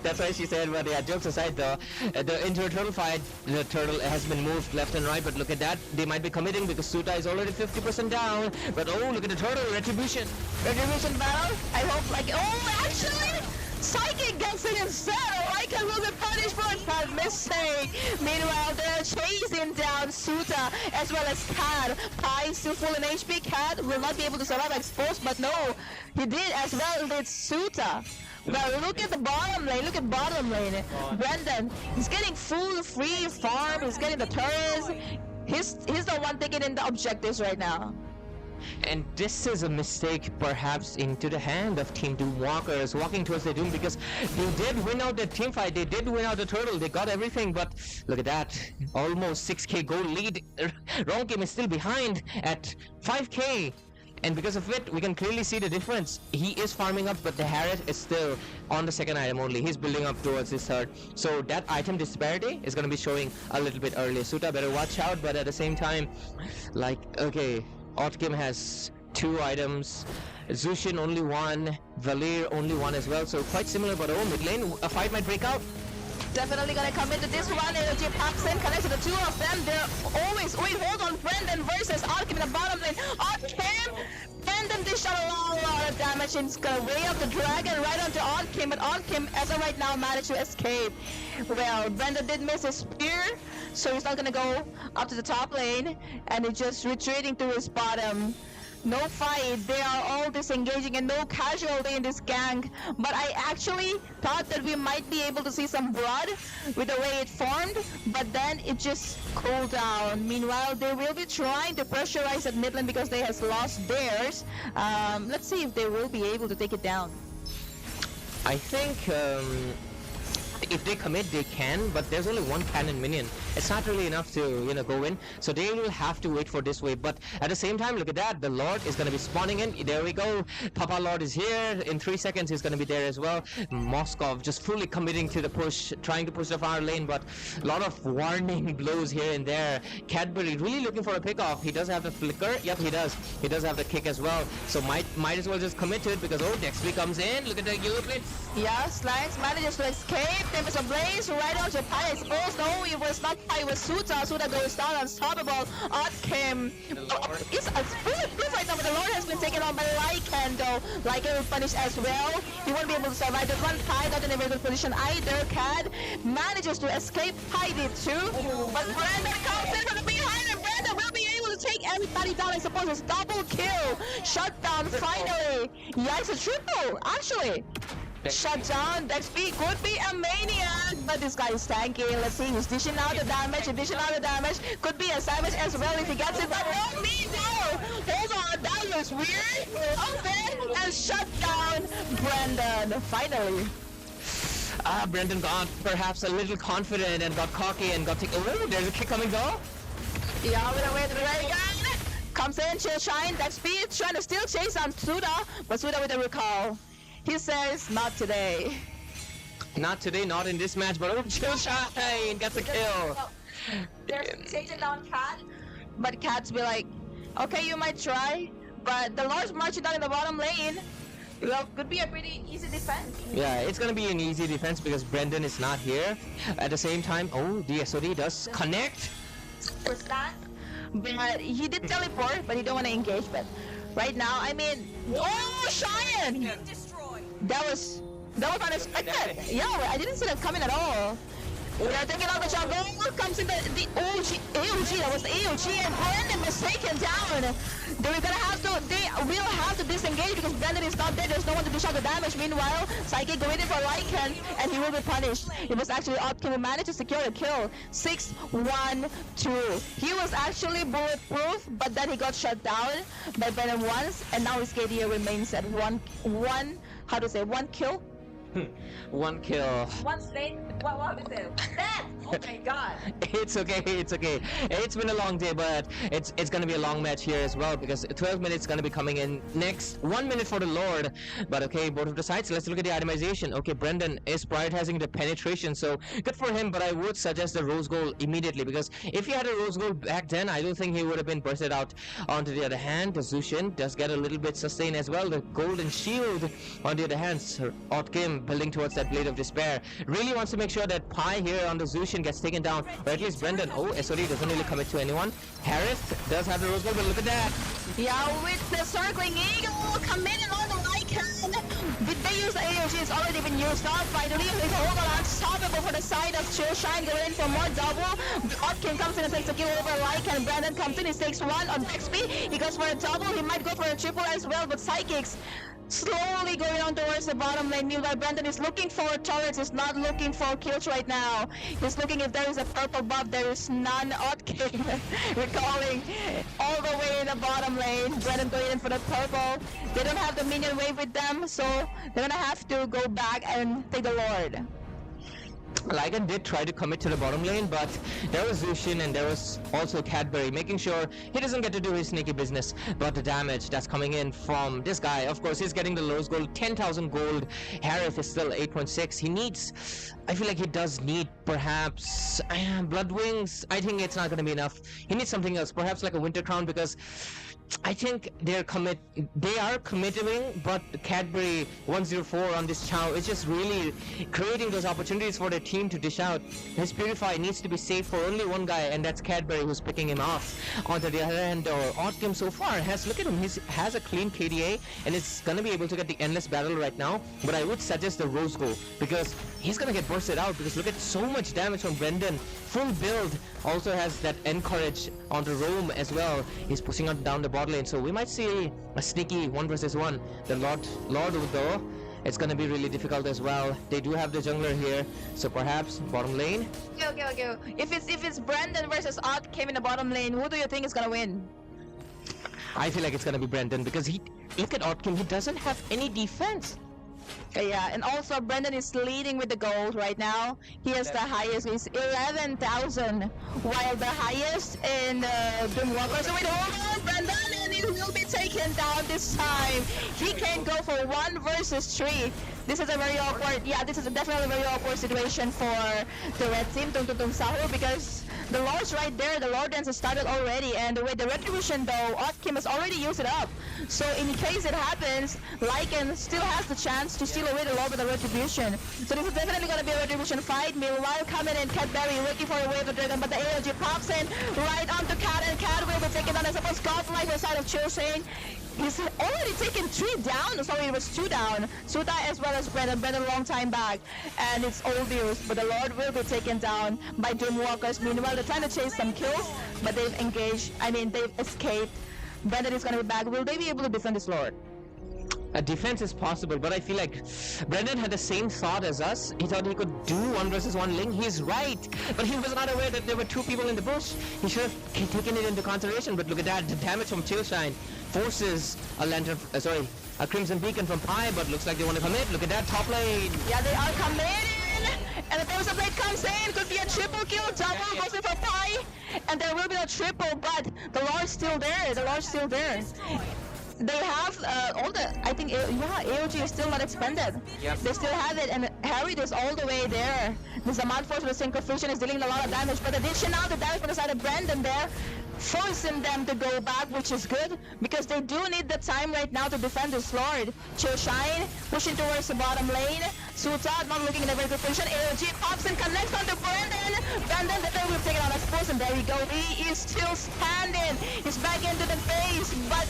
that's why she said, but yeah, jokes aside though, into a turtle fight, the turtle has been moved left and right, but look at that, they might be committing because Suta is already 50% down, but oh, look at the turtle, Retribution battle, I hope like, oh, actually, Psychic gets it instead, Lycan will be punished for that mistake. Meanwhile, they're chasing down Suta as well as Cad. Pi still full in HP. Cad will not be able to survive exposed, but no, he did as well with Suta. Well, look at the bottom lane, look at bottom lane. Brendan, he's getting full free farm, he's getting the turrets. He's the one taking in the objectives right now. And this is a mistake perhaps into the hand of Team Doomwalkers walking towards the Doom because they did win out the team fight, they did win out the turtle, they got everything, but look at that, almost 6k gold lead. Ronkim is still behind at 5k. And because of it, we can clearly see the difference. He is farming up, but the Harith is still on the second item only. He's building up towards his third. So that item disparity is going to be showing a little bit early. Suta better watch out, but at the same time, like, okay, Otkim has 2 items, Zushin only 1, Valir only 1 as well, so quite similar, but oh, mid lane, a fight might break out. Definitely gonna come into this one. AOG pops in, connects to the 2 of them. They're always, wait, hold on, Brendan versus Otkim in the bottom lane. Otkim, Brendan dish out a lot of damage and it's gonna weigh up the dragon right onto Otkim, but Otkim, as of right now, managed to escape. Well, Brendan did miss his spear, so he's not gonna go up to the top lane, and he's just retreating to his bottom. No fight, they are all disengaging and no casualty in this gang, but I actually thought that we might be able to see some blood with the way it formed, but then it just cooled down. Meanwhile, they will be trying to pressurize at mid lane because they has lost theirs. Let's see if they will be able to take it down. I think if they commit, they can, but there's only 1 cannon minion. It's not really enough to, you know, go in. So they will have to wait for this wave. But at the same time, look at that. The Lord is going to be spawning in. There we go. Papa Lord is here. In 3 seconds, he's going to be there as well. Moskov just fully committing to the push, trying to push the far lane, but a lot of warning blows here and there. Cadbury really looking for a pick-off. He does have the flicker. Yep, he does. He does have the kick as well. So might as well just commit to it because, oh, Dexp comes in. Look at the yellow blitz. Yeah, Slangs manages to escape. There was a blaze right onto Pi. I suppose, no, it was not Pi, it was Suta. Suta goes down, unstoppable. Otkim. It's proof right now, but the Lord has been taken on by Lycan, though. Lycan will punish as well. He won't be able to survive. The one Pi not in a very good position either. Cad manages to escape. Pi did too. But Brandon comes in from the behind, and Brandon will be able to take everybody down. I suppose it's double kill. Shut down finally. Yeah, it's a triple, actually. Shut down. Dexp could be a maniac, but this guy is tanky. Let's see, he's dishing out the damage, Could be a savage as well if he gets it, but no, hold on, that was weird. Okay, and shut down Brendan, finally. Brendan got perhaps a little confident and got cocky and got oh, there's a kick coming though. Yeah, with the way to the right gun. Comes in, chill shine, Dexp trying to still chase on Suda, but Suda with a recall. He says, not today. Not today, not in this match, but oh, chill shine gets a kill. They're taking down Cat, but Cat's be like, okay, you might try, but the Lord's marching down in the bottom lane. Well, could be a pretty easy defense. Yeah, it's gonna be an easy defense because Brendan is not here. At the same time, oh, the SOD does connect. For stat, but he did teleport, but he don't want to engage. But right now, I mean, oh, Cheyenne! That was unexpected. Yeah, I didn't see that coming at all. They're taking out the jungle. Comes in the AOG. That was the AOG, and Brendan was taken down. They will have to disengage because Brendan is not there. There's no one to dish out the damage. Meanwhile, Psychic going in for Lycan, and he will be punished. It was actually Otkin who managed to secure a kill. 6-1-2. He was actually bulletproof, but then he got shut down by Brendan once, and now his KDA remains at one kill. One kill. One slate. What is it? That! Oh my god. It's okay. It's been a long day, but it's gonna be a long match here as well because 12 minutes gonna be coming in next. 1 minute for the Lord. But okay, both of the sides. Let's look at the itemization. Okay, Brendan is prioritizing the penetration, so good for him. But I would suggest the Rose Gold immediately because if he had a Rose Gold back then, I don't think he would have been bursted out. On the other hand, the Zushin does get a little bit sustained as well. The Golden Shield. On the other hand, Sir Otkim building towards that Blade of Despair. Really wants to make sure that Pi here on the Zushin gets taken down, or at least Brendan. Oh, SOD doesn't really commit to anyone. Harris does have the Rose Gold, but look at that. Yeah, with the Circling Eagle committing on the Lycan. Did they use the AOG? It's already been used up. Finally, it's all unstoppable for the side of Chillshine. Going in for more double. Otkin comes in and takes a kill over Lycan. Brendan comes in, he takes one on XP. He goes for a double. He might go for a triple as well, but Psychics slowly going on towards the bottom lane. Meanwhile, Brendan is looking for turrets. He's not looking for kills right now. He's looking if there is a purple buff. There is none. Otkin recalling all the way in the bottom lane. Brendan going in for the purple. They don't have the minion wave with them, so they're gonna have to go back and take the Lord. Lycan did try to commit to the bottom lane, but there was Zushin and there was also Cadbury, making sure he doesn't get to do his sneaky business. But the damage that's coming in from this guy, of course, he's getting the lowest gold, 10,000 gold. Harith is still 8.6. He needs, I feel like he does need perhaps Blood Wings. I think it's not going to be enough. He needs something else, perhaps like a Winter Crown, because I think they are committing, but Cadbury 104 on this Chow is just really creating those opportunities for their team to dish out. His Purify needs to be safe for only one guy, and that's Cadbury who's picking him off. On the other hand, Otkim so far look at him, he has a clean KDA and is gonna be able to get the Endless Battle right now. But I would suggest the Rose Gold because he's gonna get bursted out because look at so much damage from Brendan. Full build, also has that Encourage on the roam as well. He's pushing on down the bot lane, so we might see a sneaky 1 versus 1. The Lord though, it's gonna be really difficult as well. They do have the jungler here, so perhaps bottom lane. Okay. If it's Brendan versus Otkim in the bottom lane, who do you think is gonna win? I feel like it's gonna be Brendan because look at Otkim, he doesn't have any defense. Yeah, and also Brendan is leading with the gold right now. He has the highest, is 11,000, while the highest in Doomwalker. So wait, hold on, Brendan, and it will be taken down this time. He can go for 1 versus 3. This is a very awkward, this is definitely a very awkward situation for the red team, Tung Sahu, because the Lord's right there, the Lord dance has started already, and with the Retribution though, Otkim has already used it up. So in case it happens, Lycan still has the chance to steal away the Lord with the Retribution. So this is definitely going to be a Retribution fight. Meanwhile, coming in, Cadbury looking for a wave of Dragon, but the AOG pops in right onto Cat, and Cat will be taken down. I suppose Godlike on the side of Chillshane. He's already taken 3 down, sorry, it was 2 down. Suta as well as Brendan a long time back. And it's old news, but the Lord will be taken down by Doomwalkers. Meanwhile, they're trying to chase some kills, but they've they've escaped. Brendan is going to be back. Will they be able to defend this Lord? A defense is possible, but I feel like Brendan had the same thought as us. He thought he could do 1 versus 1 link. He's right, but he was not aware that there were 2 people in the bush. He should have taken it into consideration, but look at that. The damage from Chillshine forces a Crimson Beacon from Pi, but looks like they want to commit. Look at that top lane. Yeah, they are committing, and the Thousand Blade comes in. Could be a triple kill, double goes in for Pi, and there will be a triple, but the Lord's still there. they have all the. I think AOG is still not expended. Yep. They still have it, and Harried is all the way there. This Amount Force with Synchro Fusion is dealing a lot of damage, but addition now the damage from the side of Brandon there, forcing them to go back, which is good because they do need the time right now to defend this Lord. Chill Shine pushing towards the bottom lane. Suta not looking in a very good position. AOG pops and connects onto Brandon. Brandon, the third will take it on Expose, and there you go. He is still standing. He's back into the base, but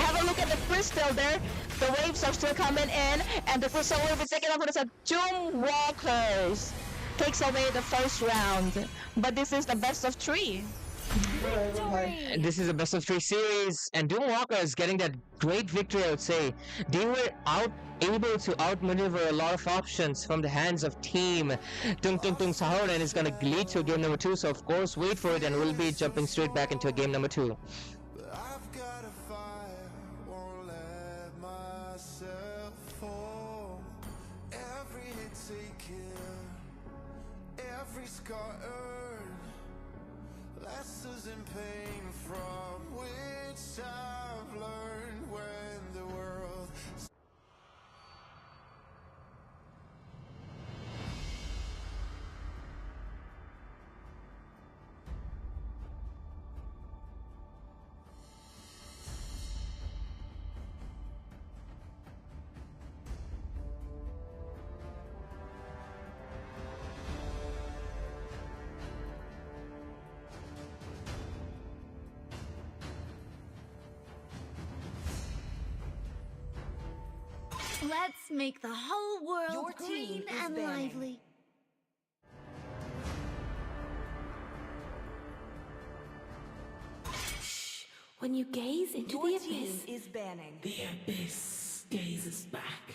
have a look at the crystal there. The waves are still coming in, and the crystal will be taken over the Doom Walkers. Takes away the first round, but this is the best of 3. This is a best of 3 series, and Doomwalker is getting that great victory, I would say. They were able to outmaneuver a lot of options from the hands of Team Tung Tung Tung Sahur, and it's gonna lead to game number 2. So of course, wait for it, and we'll be jumping straight back into game number 2. I've got a fire, won't let myself fall. Every hit taken, every scar earned, lessons in pain from which I've learned when the world. Let's make the whole world Your green team is and banning. lively. Shh. When you gaze into Your the team abyss, is banning. The abyss gazes back.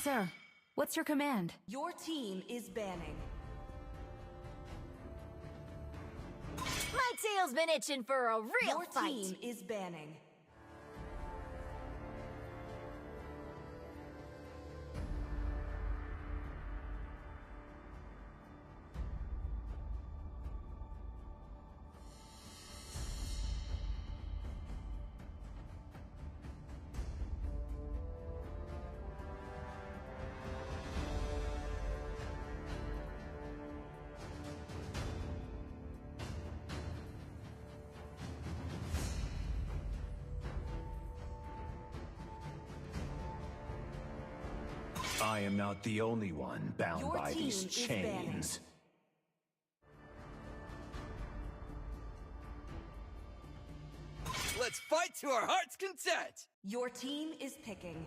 Sir, what's your command? Your team is banning. My tail's been itching for a real Your fight. team is banning. I am not the only one bound Your by team these is banning. chains. Let's fight to our heart's content! Your team is picking.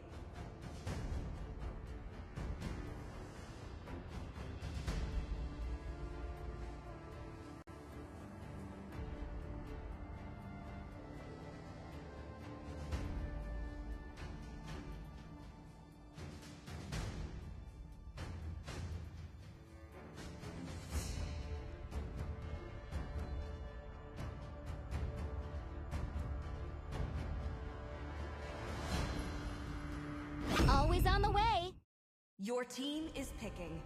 Always on the way. Your team is picking.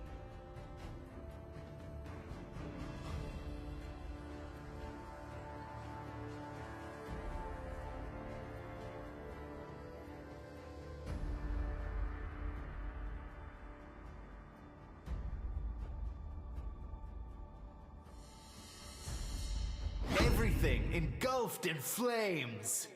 Everything engulfed in flames.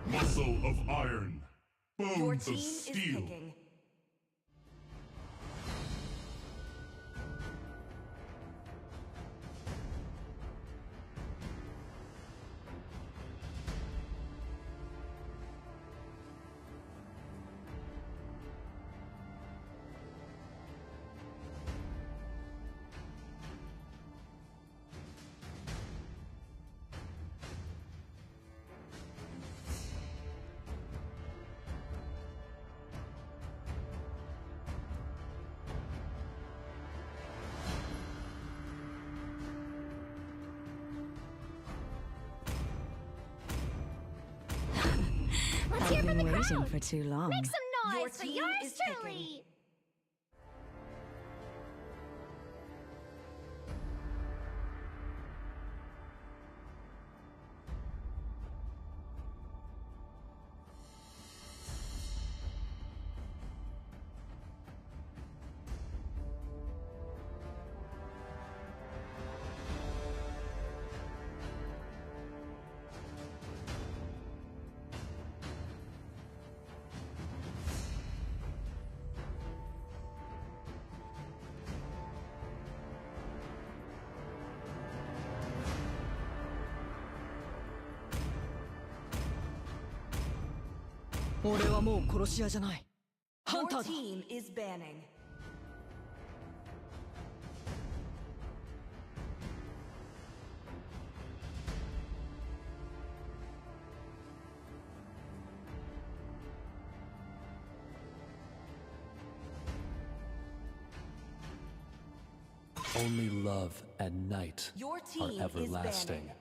Muscle of iron, Your bones team of is steel. picking. been waiting for too long. Make some Your noise for team yours is truly. Your team is banning. Only love and night Your are team is everlasting. banning.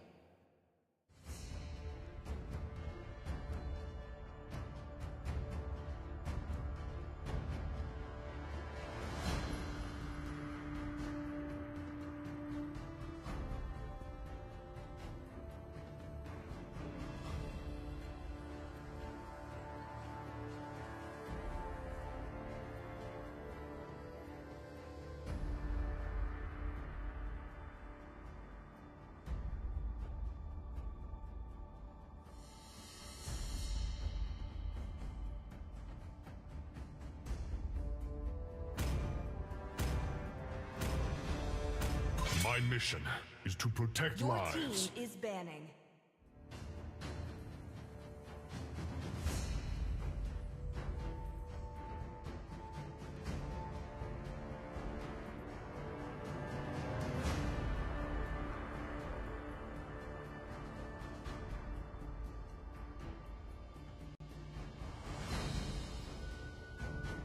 My mission is to protect Your lives. team is banning.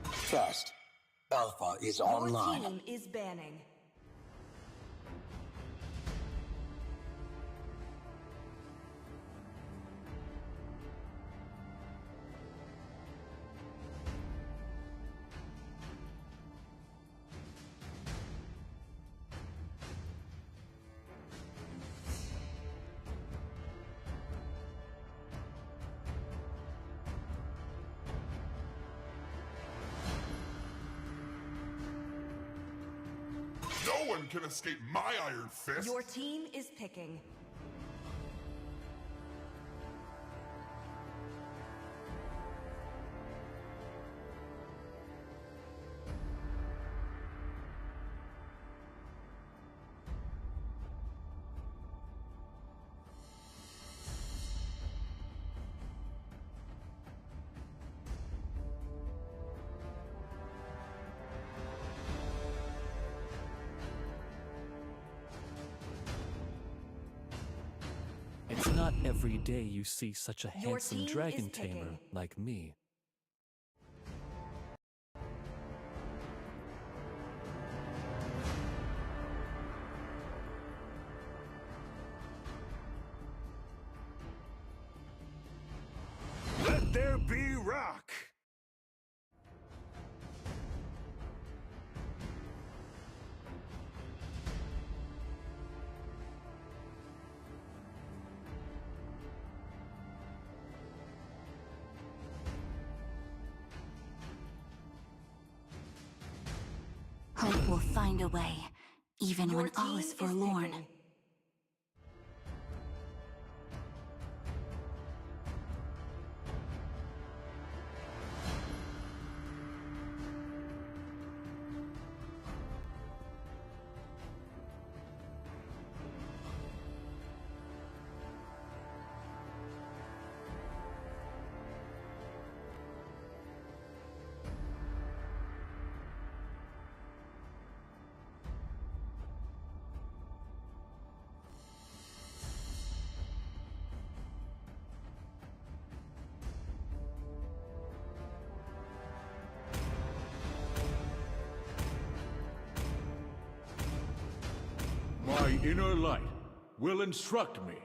First, Alpha is Your online. team is banning. No one can escape my iron fist! Your team is picking. It's not every day you see such a Your handsome team dragon is tamer picking. like me. Let there be rock! Hope will find a way, even Your when all team is is forlorn. picking. My inner light will instruct me.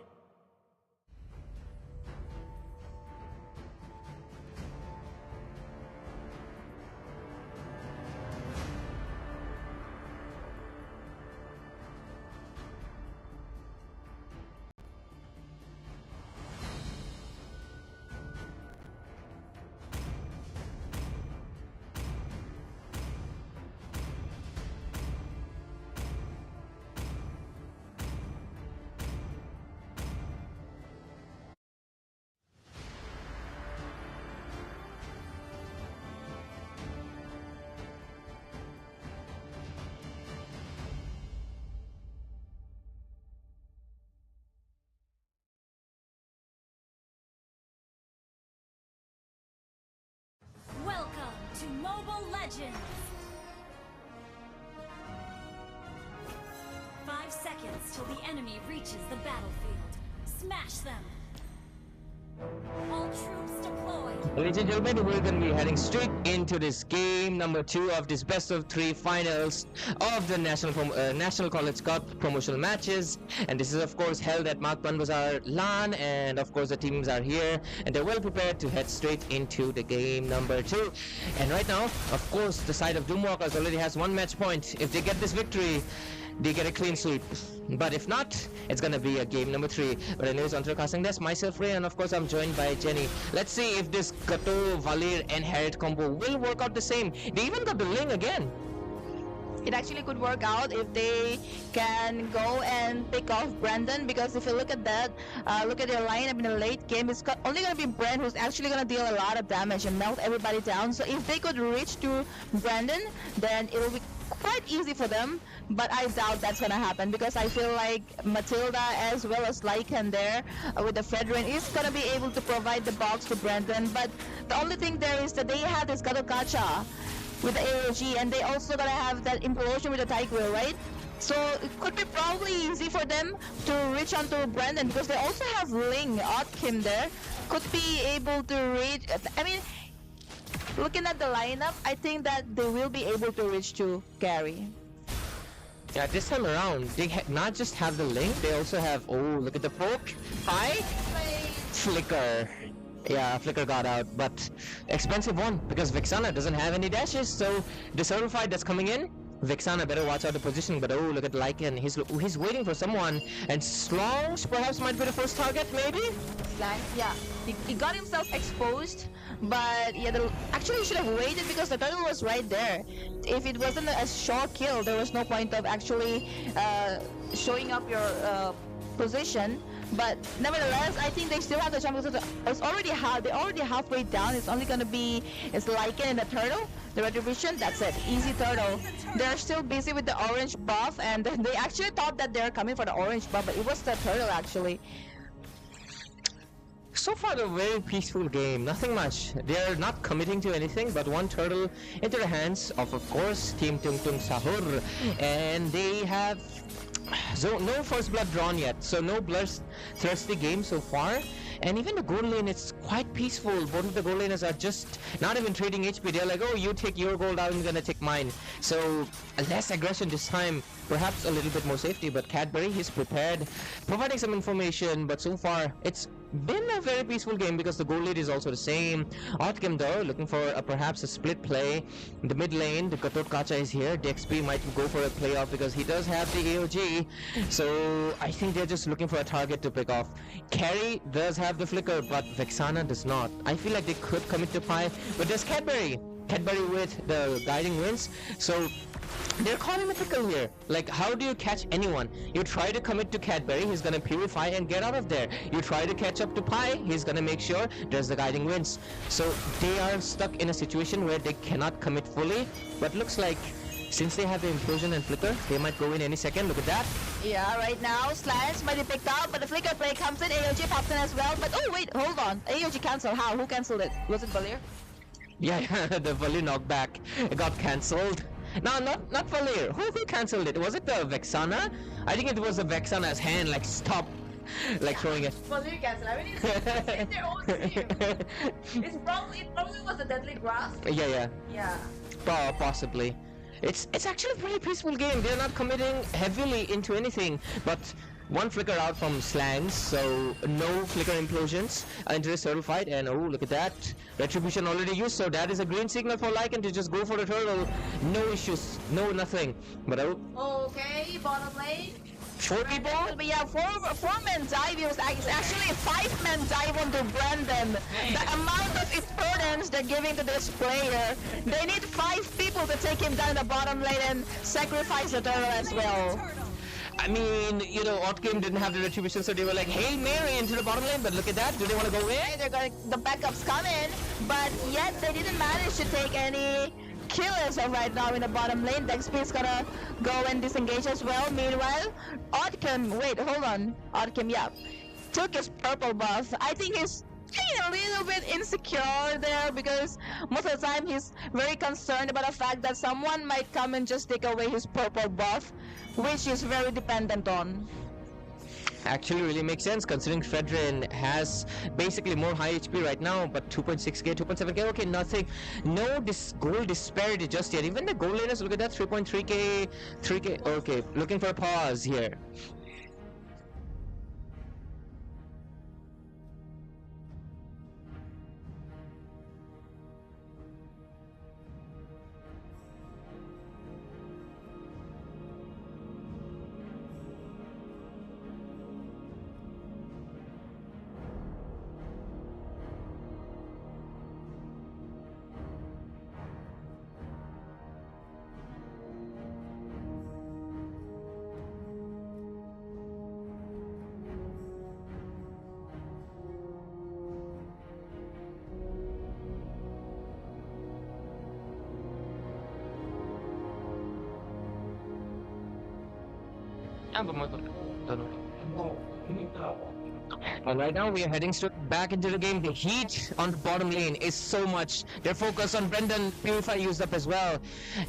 Mobile Legends. 5 seconds till the enemy reaches the battlefield. Smash them. All troops deployed. Ladies and gentlemen, we're going to be heading straight into this game number 2 of this best of 3 finals of the National College Cup promotional matches. And this is of course held at MAAC Panbazar LAN, and of course the teams are here and they're well prepared to head straight into the game number 2. And right now, of course, the side of Doomwalkers already has 1 match point. If they get this victory, they get a clean sweep, but if not, it's gonna be a game number 3. But anyways, onto the casting desk, myself Ray, and of course I'm joined by Jenny. Let's see if this Kato, Valir and Harriet combo will work out the same. They even got the Ling again. It actually could work out if they can go and pick off Brandon, because if you look at that, look at their lineup in the late game, it's only going to be Brand who's actually going to deal a lot of damage and melt everybody down. So if they could reach to Brandon, then it will be quite easy for them, but I doubt that's gonna happen, because I feel like Matilda as well as Lycan there with the Fredrin is gonna be able to provide the box to Brandon. But the only thing there is that they have this Gacha with the AOG, and they also gonna have that implosion with the Tyquil, right? So it could be probably easy for them to reach onto Brandon, because they also have Ling, Otkim there, could be able to reach. I mean, looking at the lineup, I think that they will be able to reach to Gary. Yeah, this time around, they not just have the Link, they also have, oh, look at the poke. Hi! Flicker. Yeah, Flicker got out, but expensive one, because Vexana doesn't have any dashes, so the server fight that's coming in, Vexana better watch out the position. But oh, look at Lycan, he's waiting for someone, and Slongs perhaps might be the first target, maybe? Yeah, he got himself exposed, but yeah, actually he should have waited, because the turtle was right there. If it wasn't a short kill, there was no point of actually showing up your position. But nevertheless, I think they still have the chance, because they're already halfway down. It's only gonna be Lycan and the turtle, the retribution. That's it, easy turtle. They're still busy with the orange buff, and they actually thought that they're coming for the orange buff, but it was the turtle actually. So far, a very peaceful game, nothing much. They're not committing to anything, but 1 turtle into the hands of course, Team Tung Tung Sahur. And they have no first blood drawn yet, so no bloodthirsty game so far. And even the gold lane, it's quite peaceful. Both of the gold laners are just not even trading HP. They're like, oh, you take your gold, I'm gonna take mine. So less aggression this time, perhaps a little bit more safety. But Cadbury, he's prepared, providing some information. But so far, it's been a very peaceful game, because the gold lane is also the same. Outcome though, looking for perhaps a split play. In the mid lane, the Katot Kacha is here. DXP might go for a playoff, because he does have the AOG. So I think they're just looking for a target to pick off. Carry does have the flicker, but Vexana does not. I feel like they could commit to Pi, but there's Cadbury with the guiding winds. So they're calling mythical here. Like, how do you catch anyone? You try to commit to Cadbury, he's gonna purify and get out of there. You try to catch up to Pi, he's gonna make sure there's the guiding winds. So they are stuck in a situation where they cannot commit fully, but looks like since they have the implosion and flicker, they might go in any second. Look at that. Yeah, right now Slants might be picked up, but the flicker play comes in. AOG pops in as well, but oh wait, hold on, AOG cancelled. How? Who cancelled it? Was it Valir? Yeah, the Valir knockback got cancelled. No, not Valir. Who cancelled it? Was it the Vexana? I think it was the Vexana's hand, like, stop, like, throwing it. Valir cancelled. I mean, it's their own team. It probably was the Deadly Grasp. Yeah. Possibly. It's actually a pretty peaceful game. They're not committing heavily into anything, but 1 flicker out from Slangs, so no flicker implosions into this turtle fight. And oh, look at that, retribution already used, so that is a green signal for Lycan to just go for the turtle. No issues, no nothing. But oh, okay, bottom lane. 4 people? But yeah, 4-man dive. It was actually a 5-man dive onto Brandon. The amount of importance they're giving to this player, they need 5 people to take him down the bottom lane and sacrifice the turtle as well. I mean, you know, Outgame didn't have the retribution, so they were like, Hail Mary into the bottom lane, but look at that, do they want to go in? The backups come in, but yet they didn't manage to take any killers of right now in the bottom lane. DXP is gonna go and disengage as well. Meanwhile, Outcome, wait, hold on. Outcome, yeah, took his purple buff. I think he's, you know, a little bit insecure there because most of the time he's very concerned about the fact that someone might come and just take away his purple buff, which he's very dependent on. Actually really makes sense considering Fredrin has basically more high HP right now, but 2.6k, 2.7k, okay, nothing, no goal disparity just yet. Even the goal laners, look at that, 3.3k, 3k, okay, looking for a pause here. And right now we are heading straight back into the game. The heat on the bottom lane is so much. They're focused on Brendan. Purify used up as well.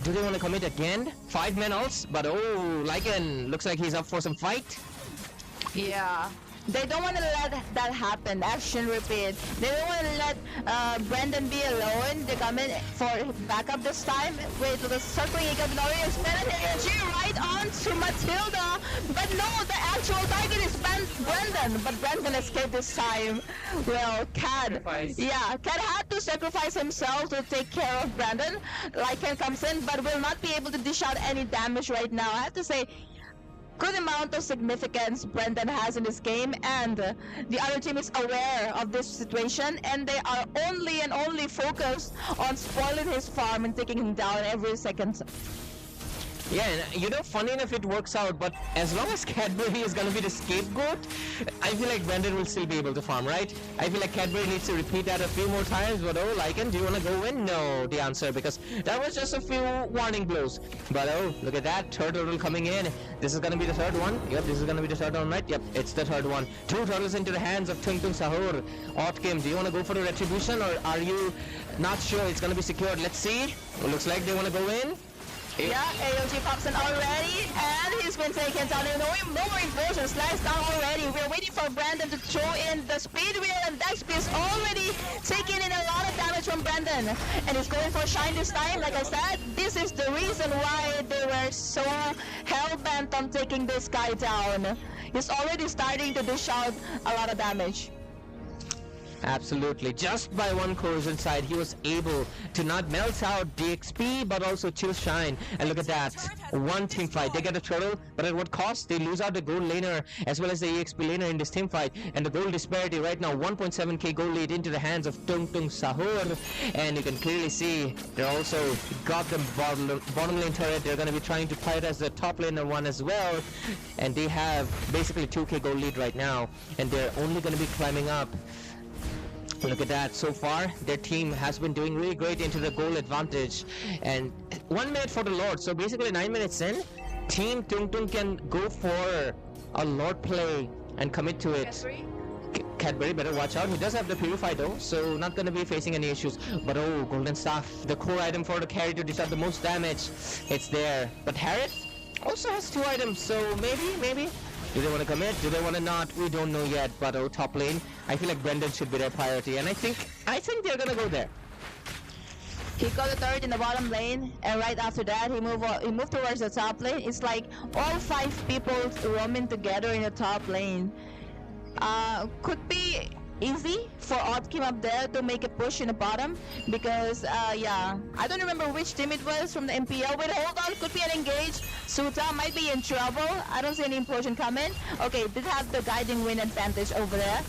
Do they want to commit again? 5 men ults, but oh, Lycan looks like he's up for some fight. Yeah. They don't want to let that happen. Action repeat. They don't want to let Brendan be alone. They come in for backup this time with the circling Ignoria spending energy right on to Matilda. But no, the actual target is Brendan. But Brendan escaped this time. Well, Cad. Yeah, Cad had to sacrifice himself to take care of Brendan. Lycan comes in, but will not be able to dish out any damage right now. I have to say, good amount of significance Brendan has in this game, and the other team is aware of this situation, and they are only and only focused on spoiling his farm and taking him down every second. Yeah, and you know, funny enough, it works out, but as long as Cadbury is gonna be the scapegoat, I feel like Brendan will still be able to farm, right? I feel like Cadbury needs to repeat that a few more times, but oh, Lycan, do you wanna go in? No, the answer, because that was just a few warning blows. But oh, look at that, third turtle coming in. This is gonna be the third one. Yep, this is gonna be the third one, right? Yep, it's the third one. 2 turtles into the hands of Tung Tung Sahur. Otkim, do you wanna go for the retribution, or are you not sure it's gonna be secured? Let's see. It looks like they wanna go in. Yeah, AOG pops in already, and he's been taken down. No more implosion, sliced down already. We're waiting for Brendan to throw in the speed wheel, and Dexby is already taking in a lot of damage from Brendan. And he's going for Shine this time. Like I said, this is the reason why they were so hell-bent on taking this guy down. He's already starting to dish out a lot of damage. Absolutely. Just by one corrosion side, he was able to not melt out the XP, but also chill Shine. And look at that. One team fight. They get a turtle, but at what cost? They lose out the gold laner as well as the EXP laner in this team fight. And the gold disparity right now, 1.7k gold lead into the hands of Tung Tung Sahur. And you can clearly see they also got the bottom lane turret. They're going to be trying to play it as the top laner one as well. And they have basically 2k gold lead right now. And they're only going to be climbing up. Look at that. So far, their team has been doing really great into the goal advantage. And 1 minute for the Lord. So basically 9 minutes in, Team Tung Tung can go for a Lord play and commit to it. Cadbury better watch out. He does have the Purify though, so not gonna be facing any issues. But oh, Golden Staff, the core item for the carry to dish out the most damage. It's there. But Harith also has 2 items, so maybe. Do they want to commit? Do they want to not? We don't know yet, but oh, top lane, I feel like Brendan should be their priority, and I think they're gonna go there. He got the third in the bottom lane, and right after that, he moved towards the top lane. It's like all 5 people roaming together in the top lane. Could be easy for Otkim up there to make a push in the bottom because yeah, I don't remember which team it was from the MPL. Wait, hold on, could be an engage. Suta might be in trouble. I don't see any implosion coming. Okay, did have the guiding wind advantage over there,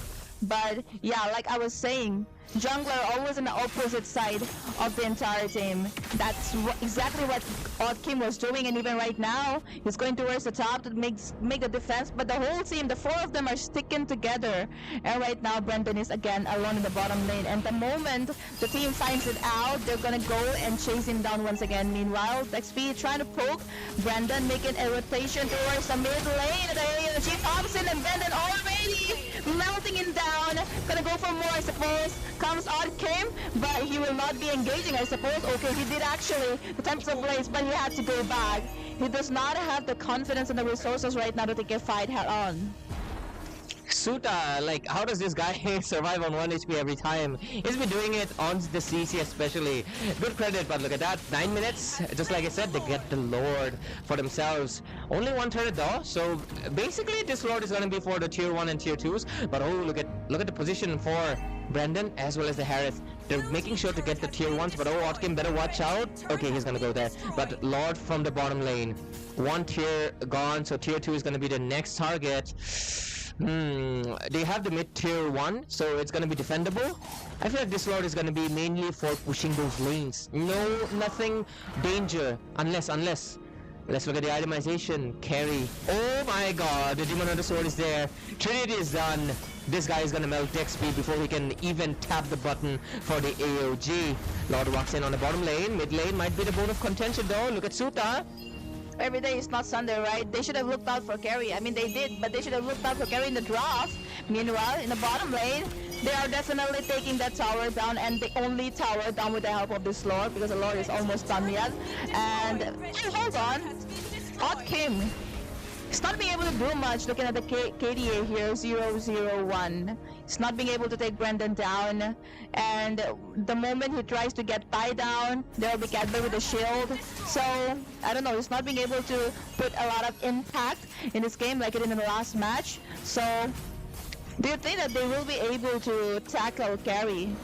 but yeah, like I was saying, jungler always on the opposite side of the entire team. That's exactly what Otkim was doing, and even right now, he's going towards the top to make the defense, but the whole team, the 4 of them are sticking together. And right now, Brendan is again alone in the bottom lane, and the moment the team finds it out, they're gonna go and chase him down once again. Meanwhile, XP trying to poke Brendan, making a rotation towards the mid lane, and the AOG pops in, and Brendan already KD melting him down. Gonna go for more, I suppose. Comes on Kim, but he will not be engaging, I suppose. Okay, he did actually attempt to blaze, but he had to go back. He does not have the confidence and the resources right now to take a fight head on. Suta, like, how does this guy survive on 1 HP every time? He's been doing it on the CC especially. Good credit, but look at that. 9 minutes, just like I said, they get the Lord for themselves. Only 1 turret though, so basically this Lord is gonna be for the tier 1 and tier 2s. But oh, look at the position for Brendan as well as the Harith. They're making sure to get the tier 1s, but oh, Otkim better watch out. Okay, he's gonna go there. But Lord from the bottom lane. 1 tier gone, so tier 2 is gonna be the next target. They have the mid tier 1, so it's gonna be defendable. I feel like this Lord is gonna be mainly for pushing those lanes. Nothing danger unless let's look at the itemization. Carry. Oh my god, the Demon on the Sword is there. Trinity is done. This guy is gonna melt XP before he can even tap the button for the AOG. Lord walks in on the bottom lane. Mid lane might be the bone of contention though. Look at Suta. Every day is not Sunday, right? They should have looked out for carry. I mean, they did, but they should have looked out for carry in the draft. Meanwhile, in the bottom lane, they are definitely taking that tower down, and the only tower down with the help of this Lord, because the Lord is almost done yet. And hold on, Odd Kim. He's not being able to do much looking at the KDA here, 0-0-1. He's not being able to take Brendan down. And the moment he tries to get Ty down, there will be Cadbury with a shield. So, I don't know, he's not being able to put a lot of impact in this game like it did in the last match. So, do you think that they will be able to tackle carry?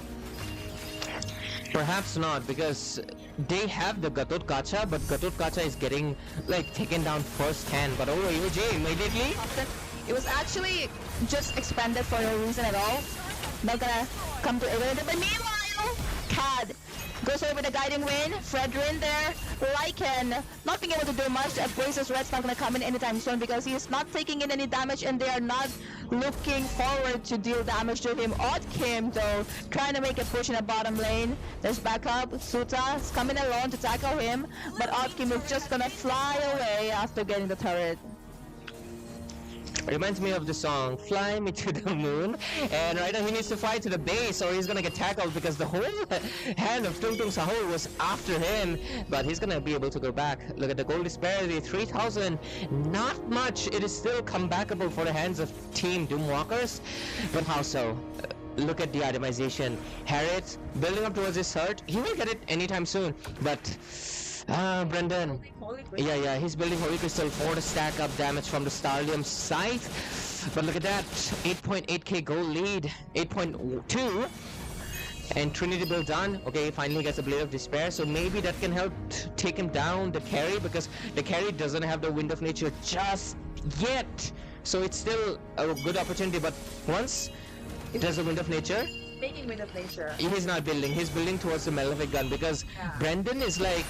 Perhaps not, because they have the Gatot Kacha, but Gatot Kacha is getting like taken down first hand. But oh, AOJ immediately. It was actually just expanded for no reason at all. Not gonna come to it. But meanwhile, Cad goes over the guiding wind. Fredrin there. Lycan not being able to do much. Braces Red's not gonna come in anytime soon because he is not taking in any damage, and they are not looking forward to deal damage to him. Odd Kim though, trying to make a push in the bottom lane. There's backup. Suta is coming alone to tackle him, but Odd Kim is just gonna fly away after getting the turret. Reminds me of the song Fly Me to the Moon, and right now he needs to fly to the base or he's gonna get tackled because the whole hand of Tung Tung Sahur was after him, but he's gonna be able to go back. Look at the goal disparity, 3,000, not much. It is still comebackable for the hands of Team Doomwalkers, but how so? Look at the itemization. Harriet building up towards his hurt. He will get it anytime soon, but Brendan. Yeah, he's building Holy Crystal for the stack up damage from the Starlium scythe. But look at that, 8.8k gold lead, 8.2. And Trinity build done. Okay, finally gets a Blade of Despair, so maybe that can help take him down, the carry, because the carry doesn't have the Wind of Nature just yet. So it's still a good opportunity, but once there's a Wind of Nature, making Wind of Nature, he's not building, he's building towards the Malefic Gun, because Brendan is like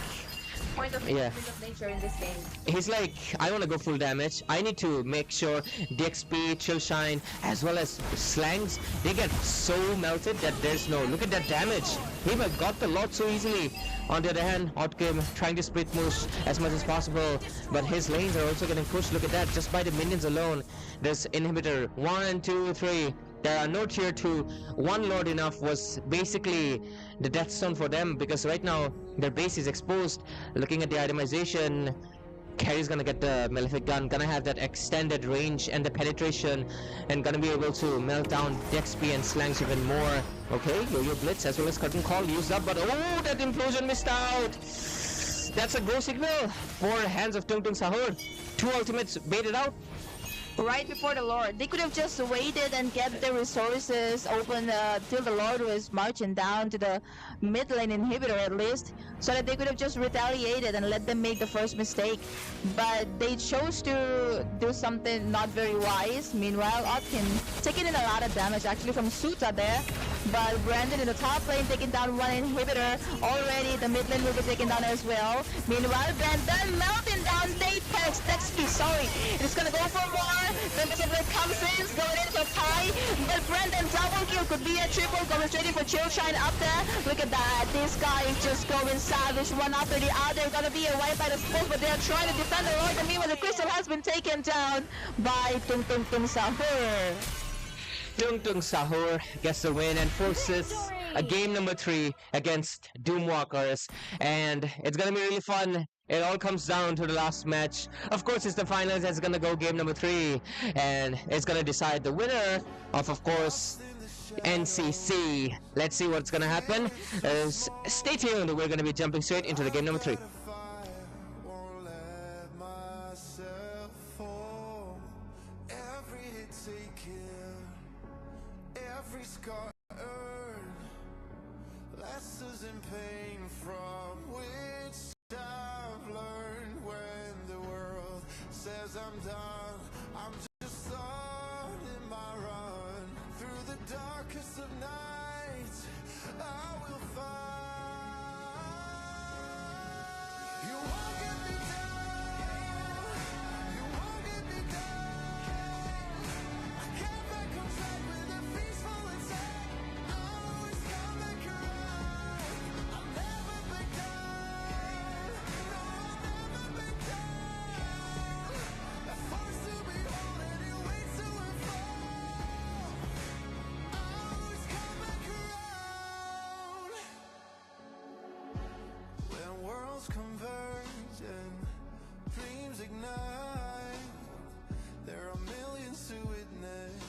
point of nature in this game. He's like, I want to go full damage. I need to make sure DXP, Chill Shine, as well as Slangs, they get so melted that there's no... Look at that damage. He got the lot so easily. On the other hand, Otkim trying to split push as much as possible, but his lanes are also getting pushed. Look at that, just by the minions alone. There's inhibitor 1, 2, 3. There are no tier 2. One Lord enough was basically the death zone for them, because right now their base is exposed. Looking at the itemization, Carry's gonna get the Malefic Gun, gonna have that extended range and the penetration, and gonna be able to melt down DXP and Slangs even more. Okay, Yo-Yo Blitz as well as Curtain Call used up, but oh, that implosion missed out! That's a go signal for hands of Tung Tung Sahur. 2 ultimates baited out. Right before the Lord. They could have just waited and get the resources open till the Lord was marching down to the mid lane inhibitor at least, so that they could have just retaliated and let them make the first mistake. But they chose to do something not very wise. Meanwhile, Otkin taking in a lot of damage actually from Suta there. but Brandon in the top lane taking down one inhibitor. Already the mid lane will be taken down as well. Meanwhile, Brandon melting down Texpi, sorry. It's gonna go for more. Then the blade comes in, going in for Pi. But Brandon double kill, could be a triple, going straight in for Chill Shine up there. Look at that, this guy is just going savage, one after the other. Gonna be a wipe by the smoke, but they're trying to defend the Lord. And meanwhile, the crystal has been taken down by Tung Tung Tung Sahur. Tung Tung Sahur gets the win and forces a game number 3 against Doomwalkers, and it's gonna be really fun. It all comes down to the last match. Of course, it's the finals. It's gonna go game number 3, and it's gonna decide the winner of course, NCC. Let's see what's gonna happen. Stay tuned. We're gonna be jumping straight into the game number 3. I'm done, I'm just on in my run. Through the darkest of nights, I will find. You won't get me down, you won't get me down. I can't back on track with a peaceful attack. I always come back around. I'll never back down, no, I'll never back down. Forced to be whole and it waits to unfold. I always come back around. When worlds converge and dreams ignite, there are millions to witness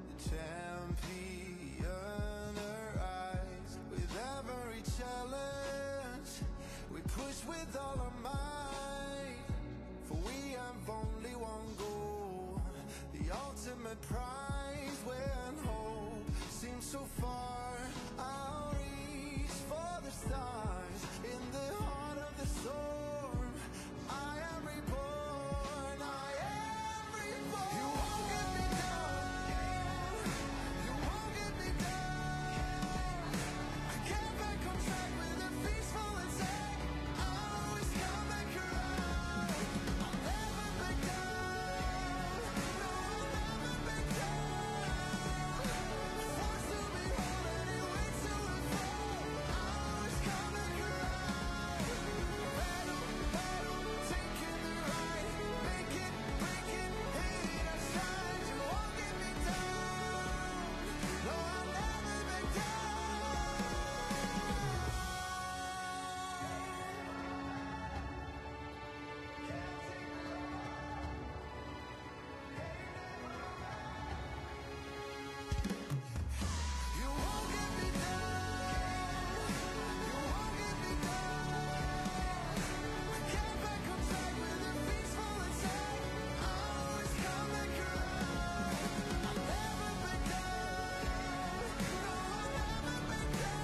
the champion arise. With every challenge, we push with all our might. For we have only one goal, the ultimate prize. When hope seems so far, I'll reach for the stars. In the heart of the storm, I am reborn, I am reborn. You won't get me down, you won't get me down. I can't back on track with a peaceful attack. I always come back around. I'll never back down, no, I'll never back down. Forced to be whole and it waits to unfold. I always come back around. Battle, battle, taking the ride. Make it, break it, hate our strides. You won't get me down, no, I'll never back down. You won't get me down, you won't get me down. I can't back on track with a peaceful attack. I always come back around. I'll never back down, no, I'll never back down.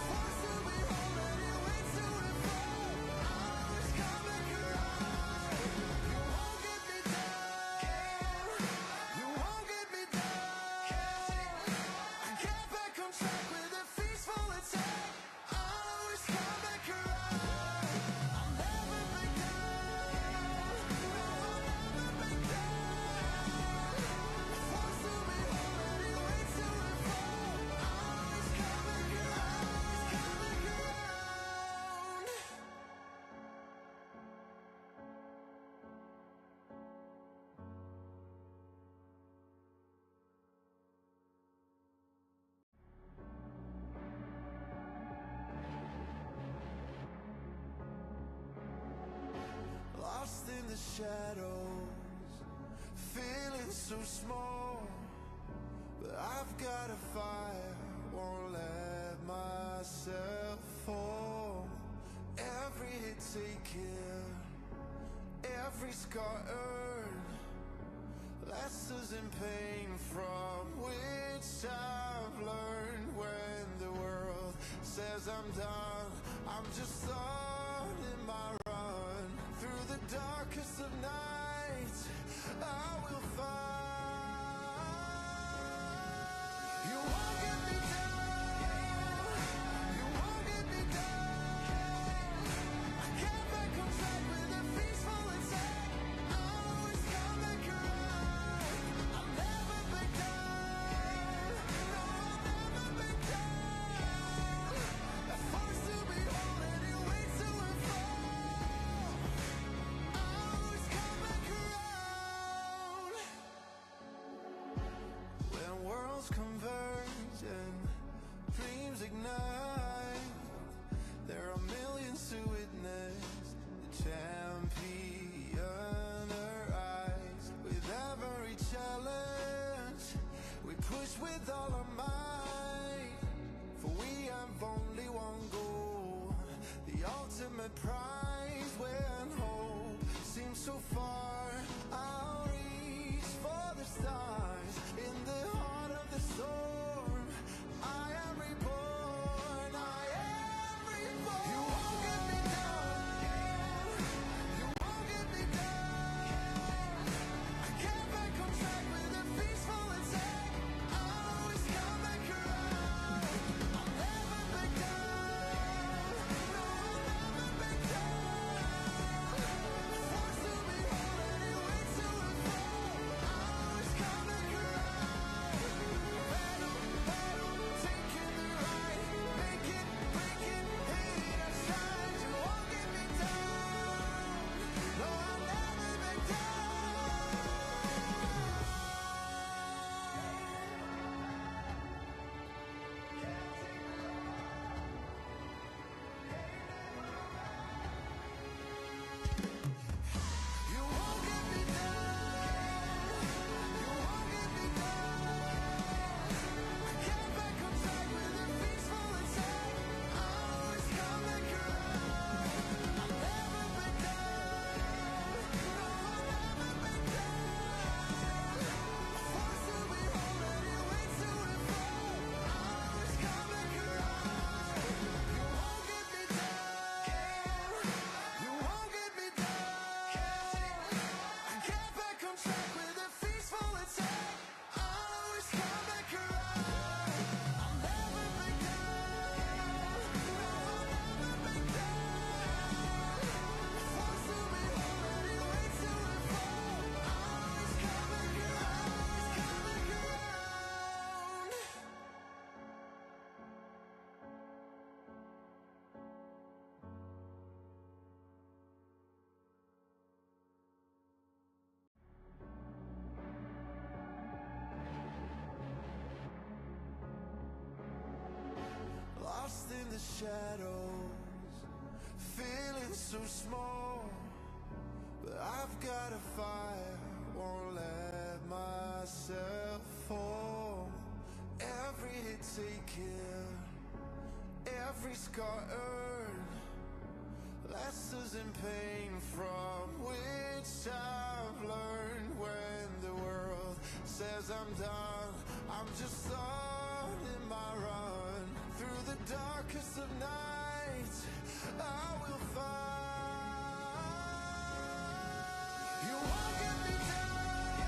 Forced to be whole and it waits to unfold. I always come back around. You won't get me down, you won't get me down. I get back on track with a peaceful attack. I always come back around. I'll never back down, no, I'll never back down. Forced to be whole and it waits to unfold. I always come back around, come back around. Lost in the shadows, feeling so small. But I've got a fire, won't let myself fall. Every hit taken, every scar earned, lessons in pain from which I've learned. When the world says I'm done, I'm just on in my run. Through the darkest of nights, I will find you. ultimate prize when hope seems so far. I'll reach for the stars in the heart of the storm. I am reborn, I am reborn. You won't get me down, you won't get me down. I get back on track with a peaceful attack. I'll always come back around. I'll never back down, no, I'll never back down. Forced to be whole anyway to a fall. I'll always come back around. Battle, taking the right, make it, break it, hit it, I shine. You won't get me down, no, I'll never back down. You won't get me down, you won't get me down. I get back on track with a peaceful attack. I'll always come back around. I'll never back down, no, I'll never back down. Forced to be whole anyway to a fall. I'll always come back around. You won't get me down, you won't get me down. I get back on track with a peaceful attack. I'll always come back around. I'll never back down, no, I'll never back down. Forced to be whole anyway to a fall. I'll always come back around, come back around. Lost in the shadows, feeling so small. But I've got a fire, won't let myself fall. Every hit taken, every scar earned, lessons in pain from which I've learned. When the world says I'm done, I'm just starting my run. Through the darkest of nights, I will find. You won't get me down,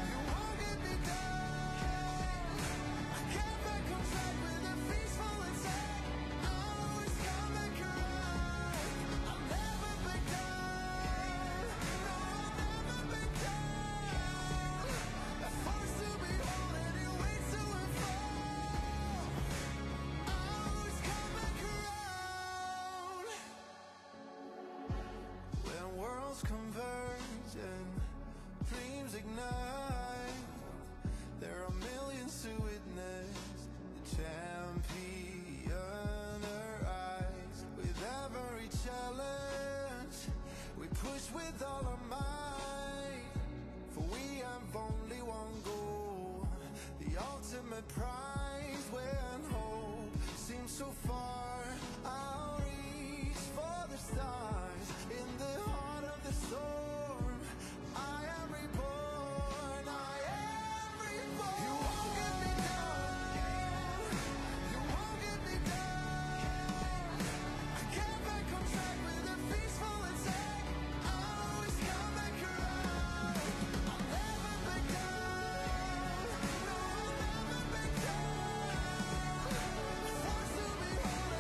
you won't get me down. I get back on track with a peaceful attack. I'll always come back around. I'll never back down, no, I'll never back down. Forced to be whole anyway to a fall. I'll always come back around. When worlds converge and dreams ignite, there are millions to witness the champion arise. With every challenge, we push with all our might, for we have only one goal, the ultimate prize. When hope seems so far, I'll reach for the stars in the heart of the storm. I am reborn, I am reborn. You won't get me down, you won't get me down. I get back on track with a peaceful attack. I'll always come back around. I'll never back down, no, I'll never back down. Forced to be whole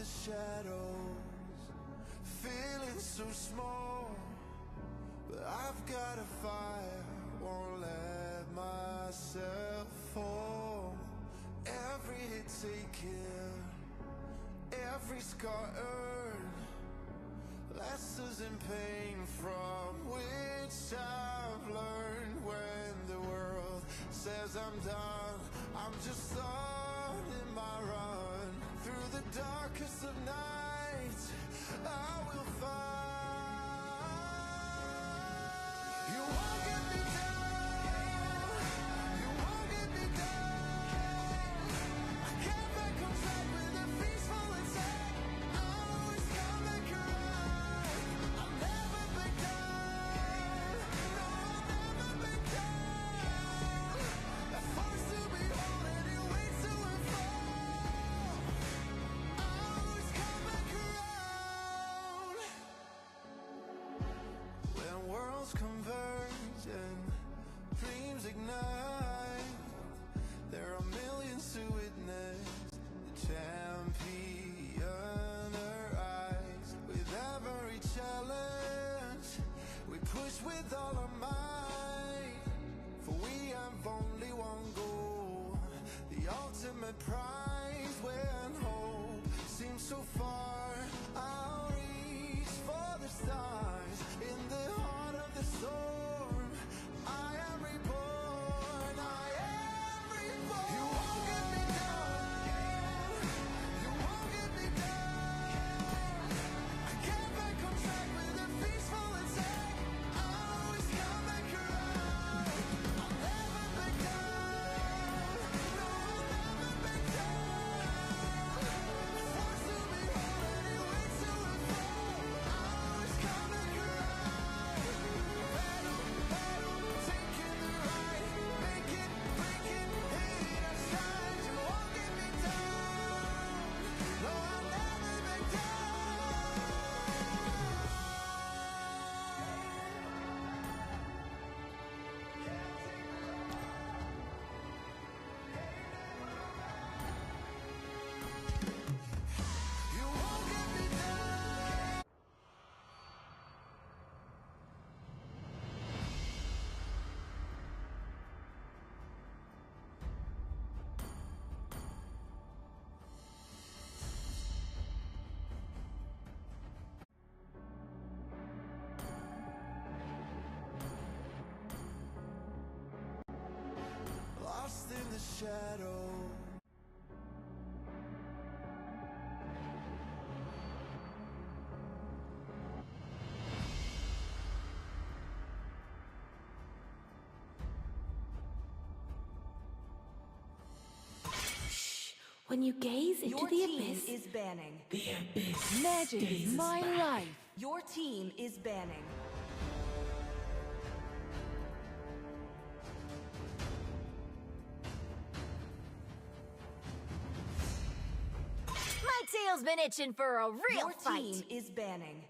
shadows, feeling so small, but I've got a fire, won't let myself fall. Every hit taken, every scar earned, lessons in pain from which I've learned. When the world says I'm done, I'm just on in my run. Through the darkest of nights, I will find. You won't get me down, you won't get me down. I can't back on track with a peaceful attack. I always come back around. I'll never back down, no, I'll never back down. A force to behold and it waits to unfold. I always come back around. When worlds converge and dreams ignite, there are millions to witness the champion arise. With every challenge, we push with all our might, for we have only one goal, the ultimate prize. When hope seems so far, I'll reach for the stars. In the heart of the storm, I am reborn, I am reborn. You won't get me down, you won't get me down. I can't back on track with a peaceful attack. I always come back around. I'll never back down, no, I'll never back down. Forced to be whole and it waits to unfold. I always come back around. Battle, battle, taking the ride, make it, break it, hit it, I shine. You won't get me down, no, I'll never back down. You won't get me down. Lost in the shadow. When you gaze into Your the team abyss, is banning. The abyss Magic is gazes my back. life. Your team is banning. My tail's been itching for a real Your fight. team is banning.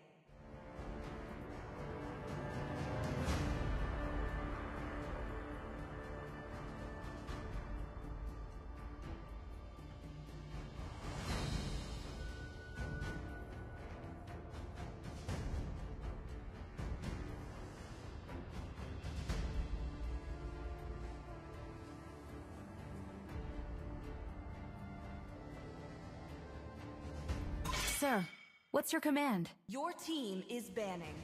Sir, what's your command? Your team is banning.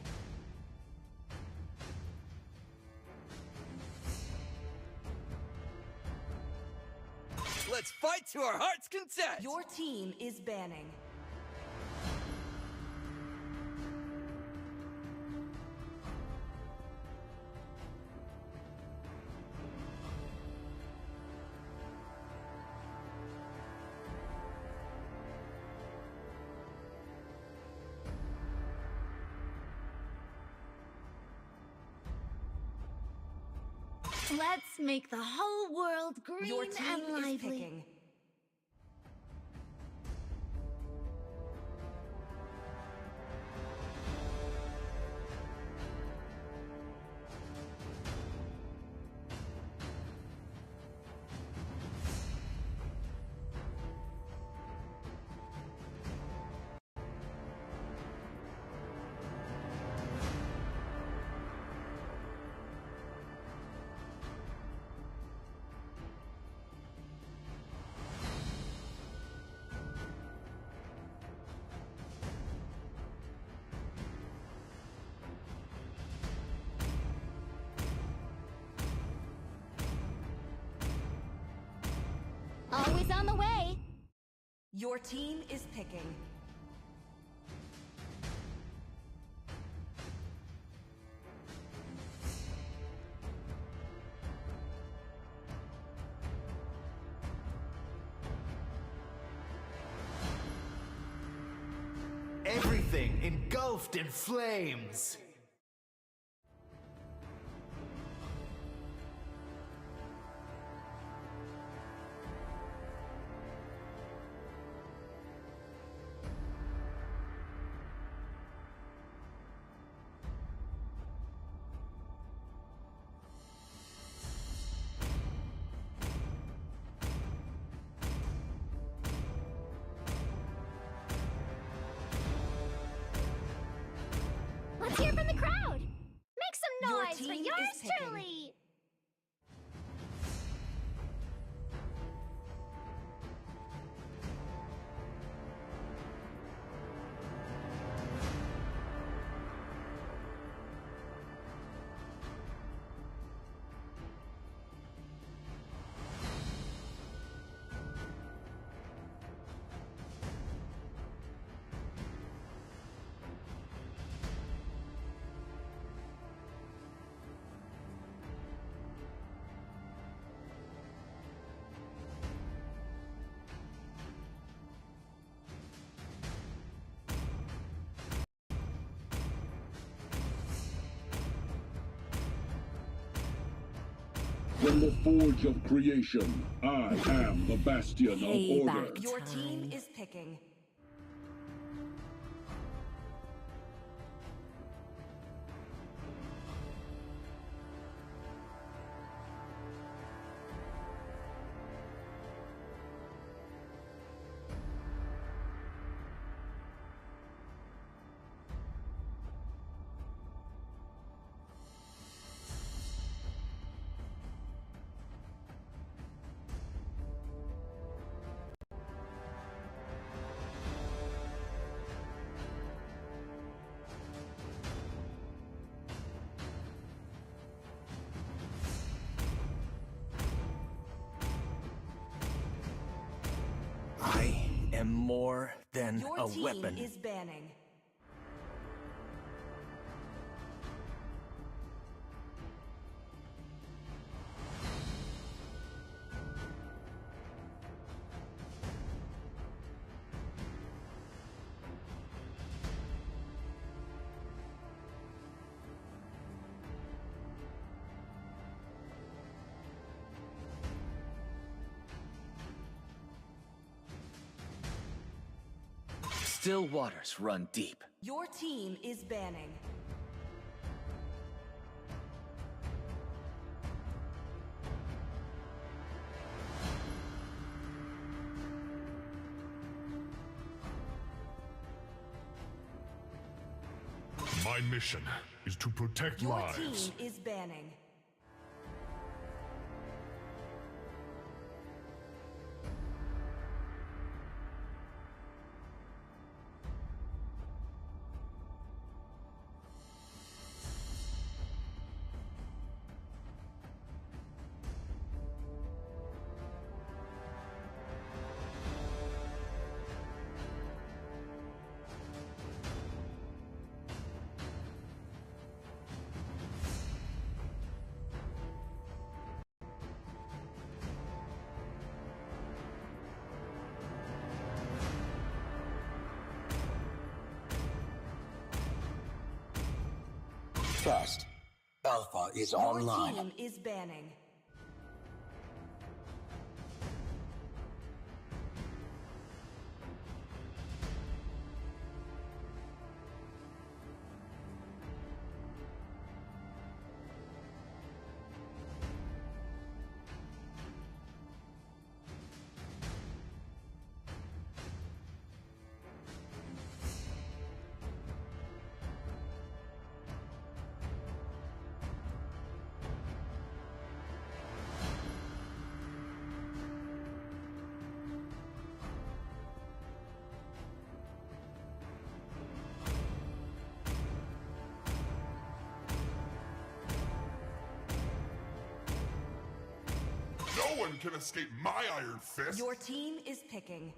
Let's fight to our heart's content! Your team is banning. Let's make the whole world green Your team and is lively. picking. Always on the way. Your team is picking. Everything engulfed in flames. Let's hear from the crowd. Make some Your noise for team is yours picking. truly. From the forge of creation, I am the bastion of order. Your team is picking. I am more than Your a team weapon. is banning. Still waters run deep. Your team is banning. My mission is to protect Your lives. team is banning. Trust. Alpha is Your online. team is banning. No one can escape my iron fist. Your team is picking.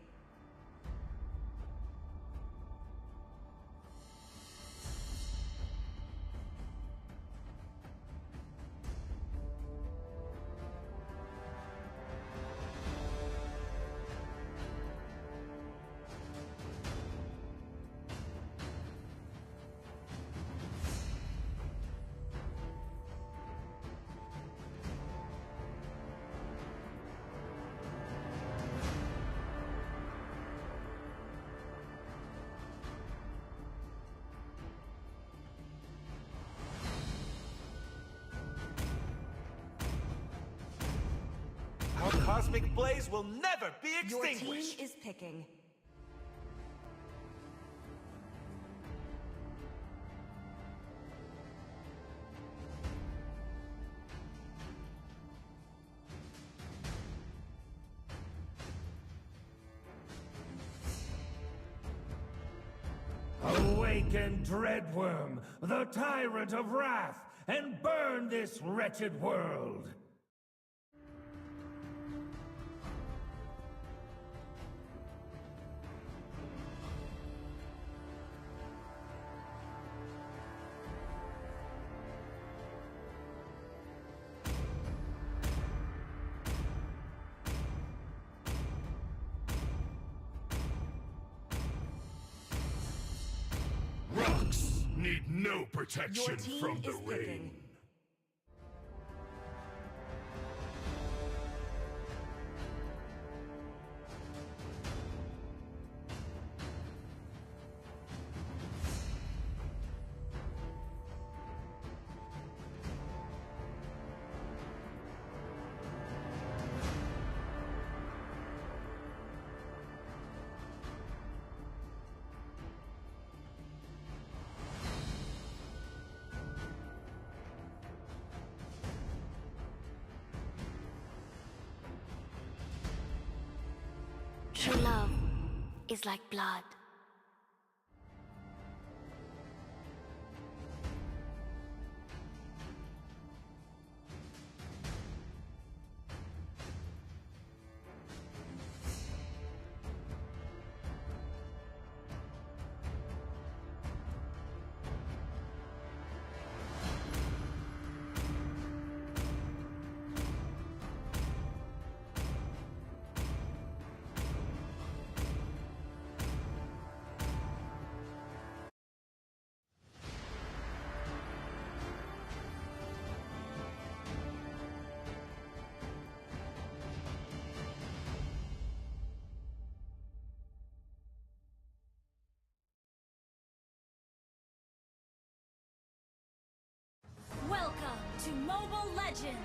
Our cosmic blaze will never be Your extinguished. team is picking. Awaken, Dreadworm, the tyrant of wrath, and burn this wretched world! Rocks need no protection Your team from the is rain. picking. True love is like blood. Welcome to Mobile Legends.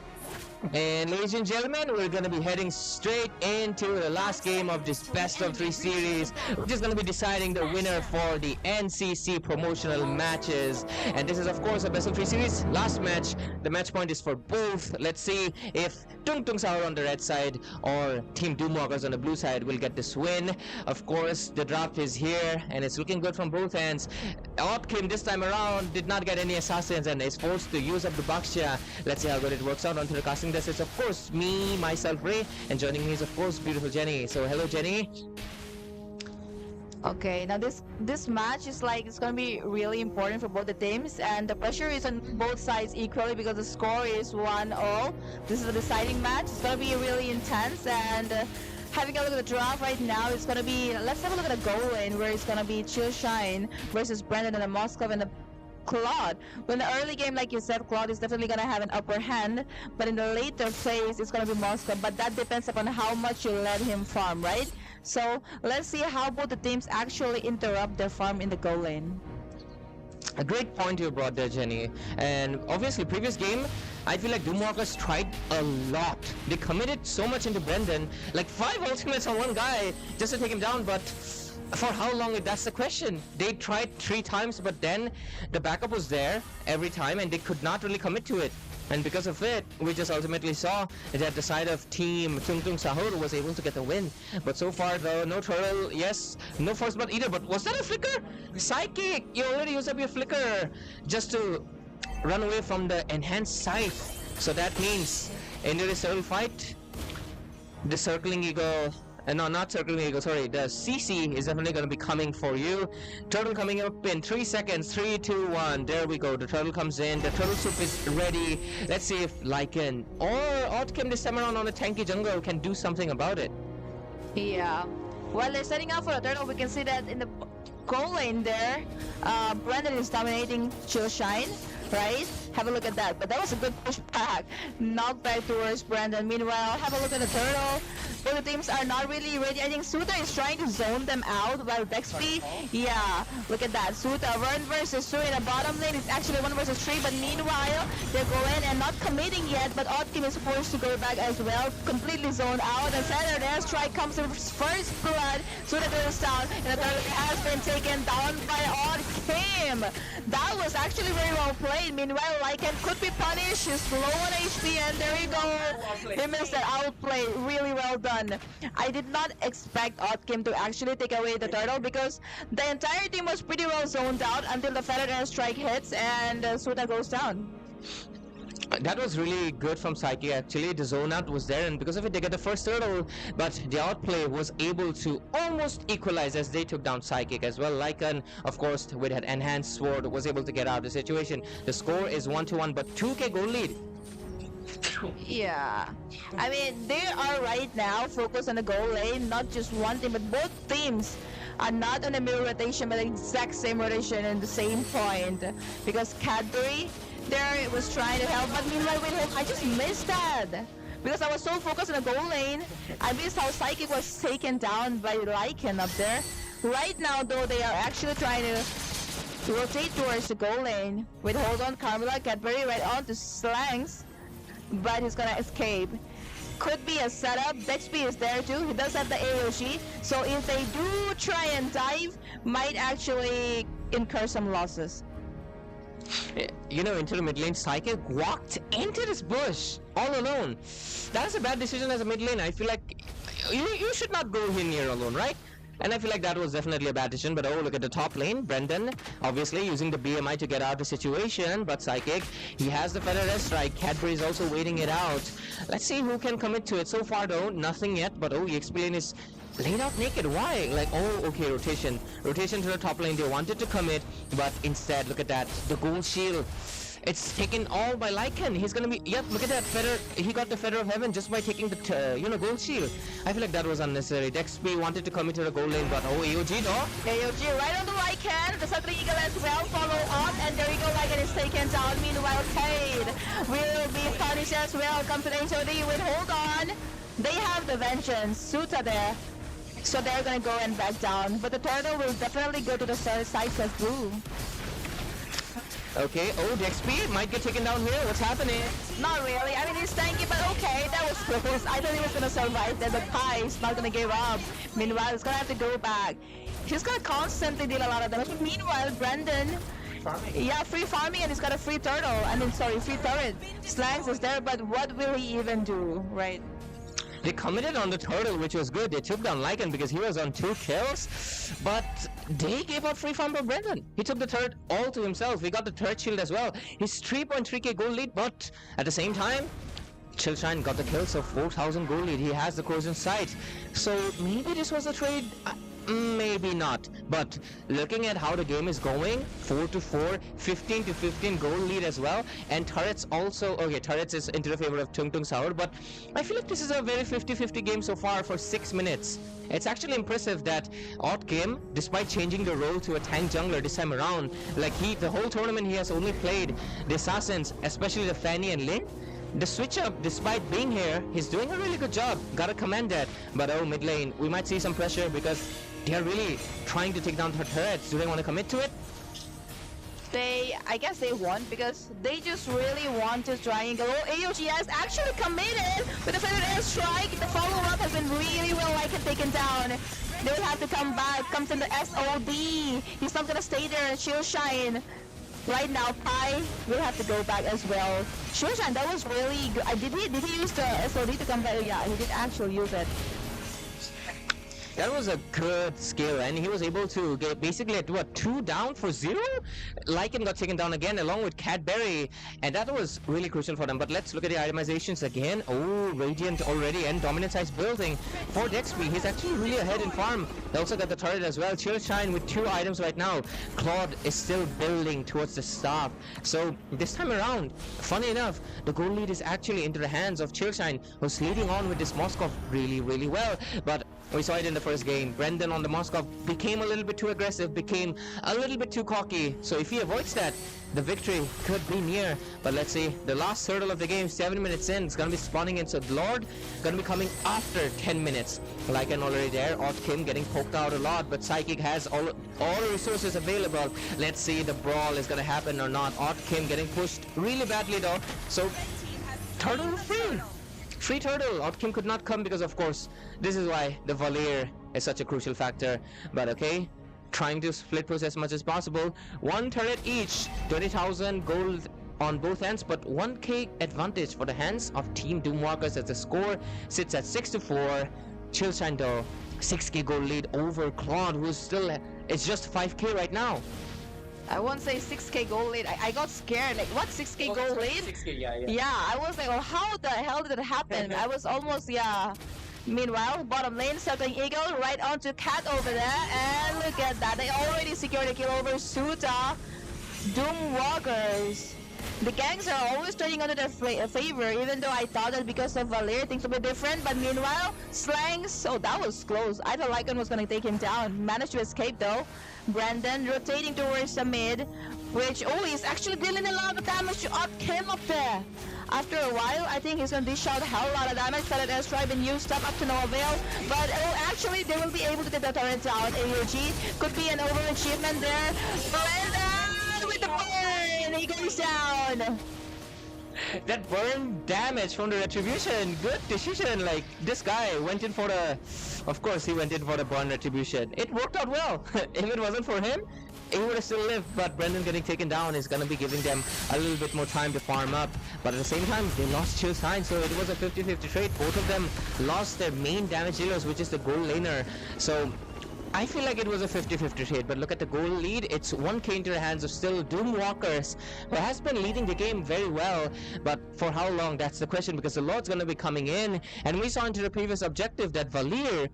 And ladies and gentlemen, we're going to be heading straight into the last game of this best of 3 series, which is going to be deciding the winner for the NCC promotional matches. And this is of course a best of 3 series. Last match, the match point is for both. Let's see if Tung Tung Sahur on the red side or Team Doomwalkers on the blue side will get this win. Of course, the draft is here and it's looking good from both ends. Outcame this time around did not get any assassins and is forced to use up the Baxia. Let's see how good it works out onto the casting desk. It's of course me, myself, Ray, and joining me is of course beautiful Jenny. So hello Jenny. Okay, now this match is like, it's gonna be really important for both the teams, and the pressure is on both sides equally because the score is 1-0. This is a deciding match. It's gonna be really intense, and having a look at the draft right now, it's gonna be, let's have a look at the goal lane where it's gonna be Chill Shine versus Brandon and the Moskov and the Claude. But in the early game, like you said, Claude is definitely gonna have an upper hand, but in the later phase, it's gonna be Moskov. But that depends upon how much you let him farm, right? So let's see how both the teams actually interrupt their farm in the goal lane. A great point you brought there, Jenny. And obviously, previous game, I feel like Doomwalkers tried a lot. They committed so much into Brendan, like 5 ultimates on one guy just to take him down, but for how long? That's the question. They tried 3 times, but then the backup was there every time and they could not really commit to it. And because of it, we just ultimately saw that the side of Team Tung Tung Sahur was able to get the win. But so far though, no turtle, yes, no first blood either. But was that a flicker? Psychic! You already used up your flicker just to run away from the enhanced scythe. So that means in this turtle fight, The Circling Eagle, no, not Circling Eagle, sorry, the CC is definitely going to be coming for you. Turtle coming up in 3 seconds, 3, 2, 1, there we go, the turtle comes in, the turtle soup is ready. Let's see if Lycan or Outcome this time around on a tanky jungle can do something about it. Yeah. While they're setting up for the turtle, we can see that in the goal lane there, Brandon is dominating Shine, right? Have a look at that. But that was a good push back. Knock back towards Brandon. Meanwhile, have a look at the turtle. Both teams are not really ready. I think Suta is trying to zone them out while Dexby, yeah, look at that. Suta, 1 versus 2 in the bottom lane. It's actually 1 versus 3, but meanwhile, they go in and not committing yet, but Odd Team is forced to go back as well. Completely zoned out. And Saturn Airstrike comes in first blood. Suta goes down, and the turtle has been taken down by Odd Team. That was actually very well played. Meanwhile, Lycan could be punished. He's low on HP, and there we go. He missed that outplay. Really well done. I did not expect Outcome to actually take away the turtle because the entire team was pretty well zoned out until the Feather Airstrike hits and Suta goes down. That was really good from Psychic actually. The zone out was there, and because of it they get the first turtle, but the outplay was able to almost equalize as they took down Psychic as well. Lycan, of course, with that enhanced sword, was able to get out of the situation. The score is 1-1, but 2k goal lead. Yeah, I mean, they are right now focused on the goal lane, not just one team, but both teams are not on a mirror rotation, but the exact same rotation in the same point. Because Cadbury there was trying to help, but meanwhile with him, I just missed that. Because I was so focused on the goal lane, I missed how Psychic was taken down by Lycan up there. Right now, though, they are actually trying to rotate towards the goal lane with Hold On, Carmela, Cadbury right on to Slangs. But he's gonna escape. Could be a setup. Dexby is there too. He does have the AOG. So if they do try and dive, might actually incur some losses. You know, into the mid lane, Psychic walked into this bush all alone. That's a bad decision as a mid lane. I feel like you should not go in here alone, right? And I feel like that was definitely a bad decision. But oh, look at the top lane. Brendan, obviously using the BMI to get out of the situation. But Psychic, he has the Feather Airstrike. Cadbury is also waiting it out. Let's see who can commit to it. So far though, nothing yet. But oh, EXP lane is laid out naked. Why? Like, oh, okay, rotation. Rotation to the top lane. They wanted to commit, but instead, look at that. The gold shield. It's taken all by Lycan. He's gonna be, yep, look at that Feather. He got the Feather of Heaven just by taking the, gold shield. I feel like that was unnecessary. Dexby wanted to come into the gold lane, but oh, AOG though. AOG right on the Lycan. The Circling Eagle as well follow up, and there we go. Lycan is taken down. Meanwhile, Cade will be punished as well. Comes to the HOD with Hold On. They have the Vengeance. Suta there. So they're gonna go and back down. But the turtle will definitely go to the side as blue. Okay, oh, Dexby might get taken down here. What's happening? Not really. I mean, he's tanky, but okay, that was close. I thought he was gonna survive there, but Pi is not gonna give up. Meanwhile, he's gonna have to go back. He's gonna constantly deal a lot of damage. But meanwhile, Brandon, yeah, free farming, and he's got a free turtle. I mean, sorry, free turret. Slangs is there, but what will he even do, right? They committed on the turtle, which was good. They took down Lycan because he was on 2 kills, but they gave up free farm for Brendan. He took the turret all to himself. He got the turret shield as well. He's 3.3k gold lead, but at the same time, Chillshine got the kill, so 4,000 gold lead. He has the Coruscant sight. So maybe this was a trade. Maybe not, but looking at how the game is going, 4-4, 15-15 goal lead as well, and turrets also, okay, turrets is into the favor of Tung Tung Sour, but I feel like this is a very 50-50 game so far for 6 minutes. It's actually impressive that Odd Game, despite changing the role to a tank jungler this time around, like the whole tournament he has only played the assassins, especially the Fanny and Lin. The switch up, despite being here, he's doing a really good job. Gotta commend that. But oh, mid lane, we might see some pressure because they are really trying to take down her turrets. Do they want to commit to it? I guess they won because they just really want to triangle. AOG has actually committed with the Feather Airstrike. The follow-up has been really well taken down. They will have to come back. Comes in the SOD. He's not gonna stay there and she'll shine. Right now, Pi will have to go back as well. Shoshan, that was really good. Did he use the SOD to come back? Yeah, he did actually use it. That was a good skill, and he was able to get basically at what, 2 down for 0? Lycan got taken down again along with Cadbury, and that was really crucial for them. But let's look at the itemizations again. Oh, Radiant already, and Dominant Size building for Dexby. He's actually really ahead in farm. They also got the turret as well. Chillshine with 2 items right now. Claude is still building towards the staff. So this time around, funny enough, the goal lead is actually into the hands of Chillshine, who's leading on with this Moskov really, really well. But we saw it in the first game. Brendan on the Moskov became a little bit too aggressive, became a little bit too cocky. So if he avoids that, the victory could be near. But let's see, the last hurdle of the game, 7 minutes in, it's gonna be spawning in. So Lord gonna be coming after 10 minutes. Lycan already there, Kim getting poked out a lot, but Psychic has all the resources available. Let's see if the brawl is gonna happen or not. Kim getting pushed really badly though. So turtle free turtle. Kim could not come because of course this is why the Valier is such a crucial factor. But okay, trying to split push as much as possible. 1 turret each, 20,000 gold on both ends, but 1k advantage for the hands of Team Doomwalkers as the score sits at 6-4. Chillshine though, 6k gold lead over Claude, who's still, it's just 5k right now. I won't say 6k gold lead. I got scared. Like, what, 6k gold lead? 6k, yeah. Yeah, I was like, oh, how the hell did it happen? I was almost, yeah. Meanwhile, bottom lane, Circling Eagle right onto Cat over there. And look at that. They already secured a kill over Suta. Doomwalkers. The gangs are always turning under their favor, even though I thought that because of Valier, things would be different. But meanwhile, Slangs, oh, that was close. I thought Lycan was going to take him down. Managed to escape though. Brandon rotating towards the mid, which, oh, he's actually dealing a lot of damage to Kim up there. After a while, I think he's going to dish out a hell lot of damage. Pellet airstrike been used up to no avail. But oh, actually, they will be able to take the turret out. AUG could be an overachievement there. Brandon with the burn! He goes down! That burn damage from the retribution, good decision. Like, this guy went in for the, of course he went in for the burn retribution. It worked out well. If it wasn't for him, he would have still lived. But Brendan getting taken down is gonna be giving them a little bit more time to farm up. But at the same time, they lost Chillshine, so it was a 50-50 trade. Both of them lost their main damage dealers, which is the gold laner. So I feel like it was a 50-50 trade, but look at the goal lead. It's 1k into the hands of still Doomwalkers, who has been leading the game very well. But for how long? That's the question, because the Lord's going to be coming in. And we saw into the previous objective that Valier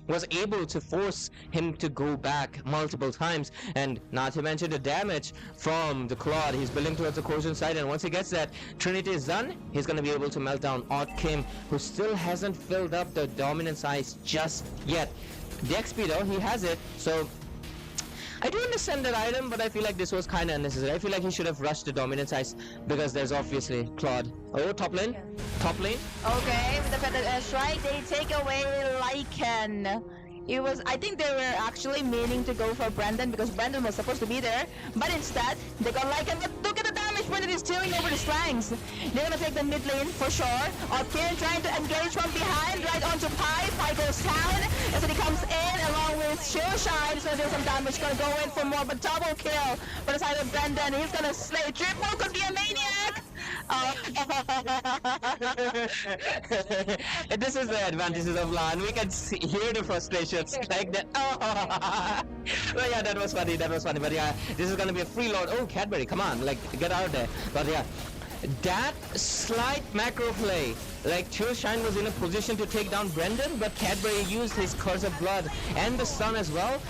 was able to force him to go back multiple times. And not to mention the damage from the Claude. He's building towards the Corrosion side, and once he gets that Trinity is done, he's going to be able to melt down Kim, who still hasn't filled up the dominant size just yet. The XP though, he has it, so I do understand that item, but I feel like this was kind of unnecessary. I feel like he should have rushed the dominant size, because there's obviously Claude. Oh, top lane. Okay, with the Pellet airstrike, they take away Lycan. It was, I think they were actually meaning to go for Brandon, because Brandon was supposed to be there, but instead they got Lycan. But look at the damage Brandon is dealing over the Slangs. They're gonna take the mid lane for sure. Opkin trying to engage from behind, right onto Pi. Pi goes down as he comes in along with Chillshine. He's gonna do some damage, gonna go in for more, but double kill for the side of Brandon. He's gonna slay. Triple could be a maniac. This is the advantages of LAN. We can hear the frustrations like that. But yeah, that was funny. But yeah, this is gonna be a freeload. Oh, Cadbury, come on, like, get out of there. But yeah, that slight macro play, like Chillshine was in a position to take down Brendan, but Cadbury used his Curse of Blood and the stun as well,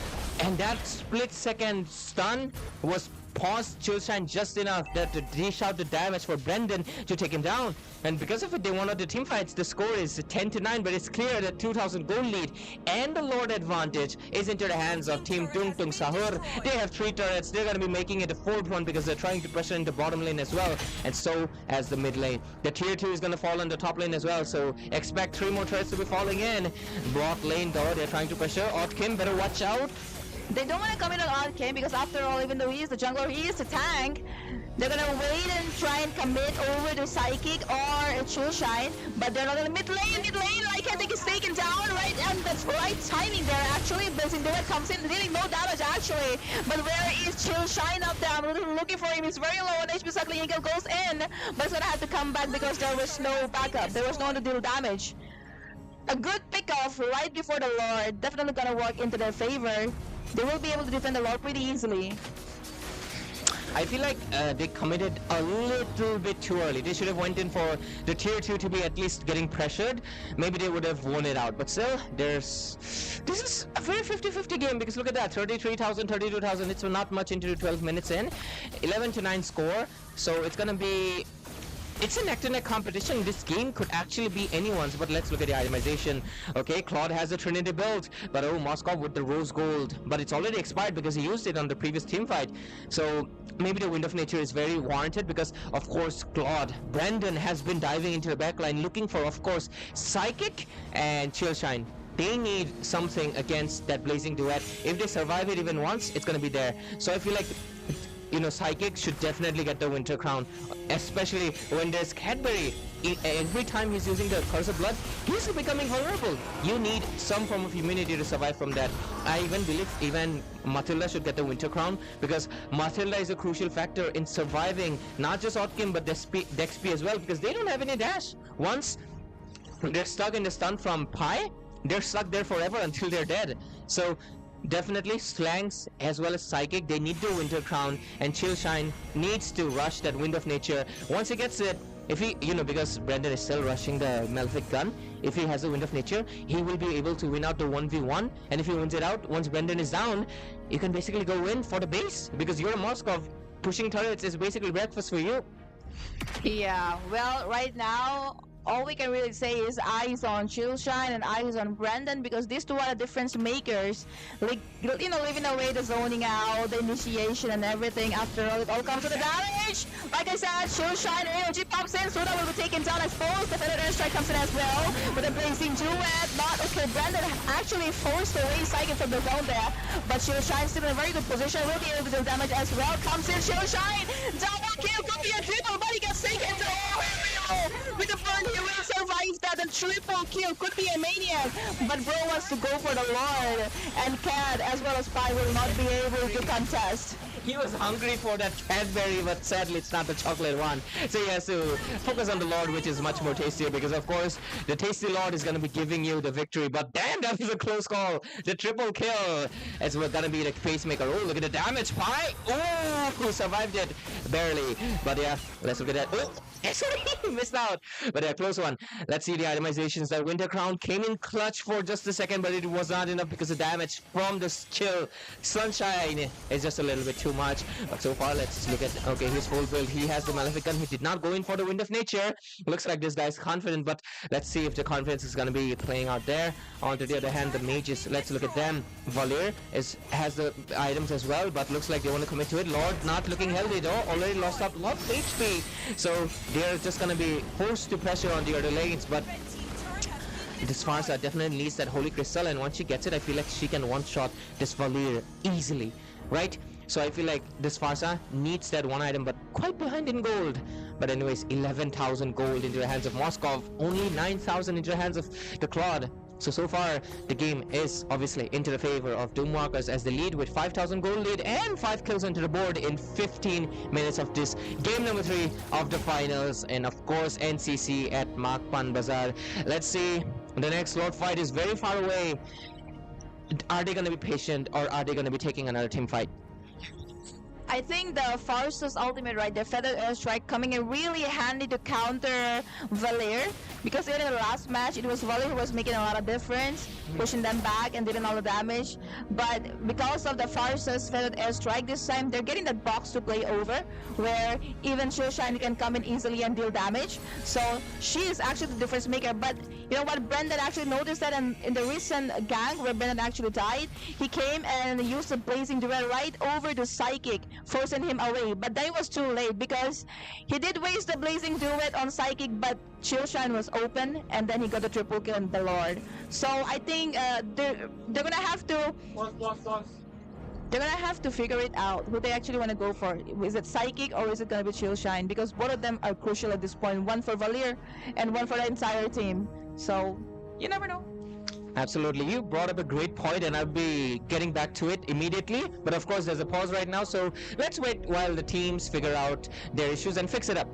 and that split-second stun was paused Chillshine just enough that to dish out the damage for Brendan to take him down. And because of it, they won out the team fights. The score is 10-9, but it's clear that 2,000 gold lead and the Lord advantage is into the hands of Team Tung Tung Sahur. They have 3 turrets. They're going to be making it a 4th one because they're trying to pressure in the bottom lane as well, and so as the mid lane. The tier 2 is going to fall on the top lane as well, so expect 3 more turrets to be falling in. Bot lane though, they're trying to pressure. Kim, better watch out. They don't want to come in on Kim, because after all, even though he is the jungler, he is the tank. They're gonna wait and try and commit over to Psychic or Chillshine, but they're not in the mid lane, like I think it's taken down, right? And that's right timing there actually. Blazing Duet comes in, dealing no damage actually. But where is Chillshine up there? I'm looking for him, he's very low on HP. Circling Eagle goes in, but it's gonna have to come back because there was no backup. There was no one to deal damage. a good pick-off right before the Lord definitely gonna work into their favor. They will be able to defend the Lord pretty easily. I feel like they committed a little bit too early. They should have went in for the tier 2 to be at least getting pressured. Maybe they would have won it out. But still, this is a very 50-50 game, because look at that, 33,000, 32,000. It's not much into 12 minutes in. 11-9 score. So it's gonna be... It's a neck-to-neck competition. This game could actually be anyone's, but let's look at the itemization. Okay, Claude has the Trinity build, but oh, Moskov with the Rose Gold. But it's already expired because he used it on the previous team fight. So maybe the Wind of Nature is very warranted because, of course, Claude, Brandon has been diving into the backline looking for, of course, Psychic and Chillshine. They need something against that Blazing Duet. If they survive it even once, it's going to be there. So I feel like, you know, Psychic should definitely get the Winter Crown, especially when there's Cadbury. Every time he's using the Curse of Blood, he's becoming vulnerable. You need some form of immunity to survive from that. I even believe even Matilda should get the Winter Crown, because Matilda is a crucial factor in surviving not just Otkin but Dexp as well, because they don't have any dash. Once they're stuck in the stun from Pi, they're stuck there forever until they're dead. So definitely Slangs as well as Psychic, they need the Winter Crown, and Chillshine needs to rush that Wind of Nature. Once he gets it, if he, you know, because Brandon is still rushing the Malefic gun, if he has the Wind of Nature, he will be able to win out the 1v1, and if he wins it out, once Brandon is down, you can basically go in for the base, because you're a Moskov. Pushing turrets is basically breakfast for you. Yeah, well, right now, all we can really say is eyes on Chillshine and eyes on Brandon, because these two are the difference makers. Like, you know, leaving away the zoning out, the initiation and everything. After all, it all comes to the damage. Like I said, Chillshine energy pops in, Suda will be taken down, I suppose. The Feather Airstrike comes in as well. But the Blazing Duet, not okay. Brandon actually forced away Psychic from the zone there. But Chillshine still in a very good position, will be able to do damage as well. Comes in Chillshine, double kill, could be a triple, but he gets taken down. With the burn, he will survive that, and triple kill could be a maniac, but Bro wants to go for the Lord, and Cad as well as Pi will not be able to contest. He was hungry for that Cadbury, but sadly it's not the chocolate one. So he has to focus on the Lord, which is much more tastier, because of course the tasty Lord is going to be giving you the victory. But damn, that was a close call. The triple kill. It's going to be the pacemaker. Oh, look at the damage. Pi. Oh, who survived it? Barely. But yeah, let's look at that. Oh, sorry, missed out. But yeah, close one. Let's see the itemizations. That Winter Crown came in clutch for just a second, but it was not enough because the damage from the chill. Sunshine is just a little bit too much. But so far, let's look at, okay, his full build. He has the Malefic gun. He did not go in for the Wind of Nature. Looks like this guy's confident, but let's see if the confidence is going to be playing out there. On the other hand, the mages, let's look at them. Valir has the items as well, but looks like they want to commit to it. Lord not looking healthy though, already lost up a lot of HP. So they're just going to be forced to pressure on the other lanes, but this Farsa definitely needs that Holy Crystal, and once she gets it, I feel like she can one-shot this Valir easily, right? So I feel like this Farsa needs that one item, but quite behind in gold. But anyways, 11,000 gold into the hands of Moskov, only 9,000 into the hands of the Claude. So far, the game is obviously into the favor of Doomwalkers as they lead with 5,000 gold lead and 5 kills onto the board in 15 minutes of this game number 3 of the finals. And of course, NCC at MAAC Panbazar. Let's see, the next Lord fight is very far away. Are they going to be patient, or are they going to be taking another team fight? I think the Farsa's ultimate, right, the Feather Airstrike coming in really handy to counter Valir, because in the last match it was Valir who was making a lot of difference, pushing them back and doing all the damage. But because of the Farsa's Feather Airstrike this time, they're getting that box to play over, where even Chillshine can come in easily and deal damage. So she is actually the difference maker. But you know what, Brendan actually noticed that in the recent gang where Brendan actually died, he came and used the Blazing Duet right over to Psychic, forcing him away. But then it was too late, because he did waste the Blazing Duet on Psychic, but Chillshine was open, and then he got the triple kill on the Lord. So I think they're gonna have to figure it out who they actually want to go for. Is it Psychic or is it gonna be Chillshine? Because both of them are crucial at this point. One for Valir and one for the entire team. So you never know. Absolutely, you brought up a great point, and I'll be getting back to it immediately. But of course, there's a pause right now, so let's wait while the teams figure out their issues and fix it up.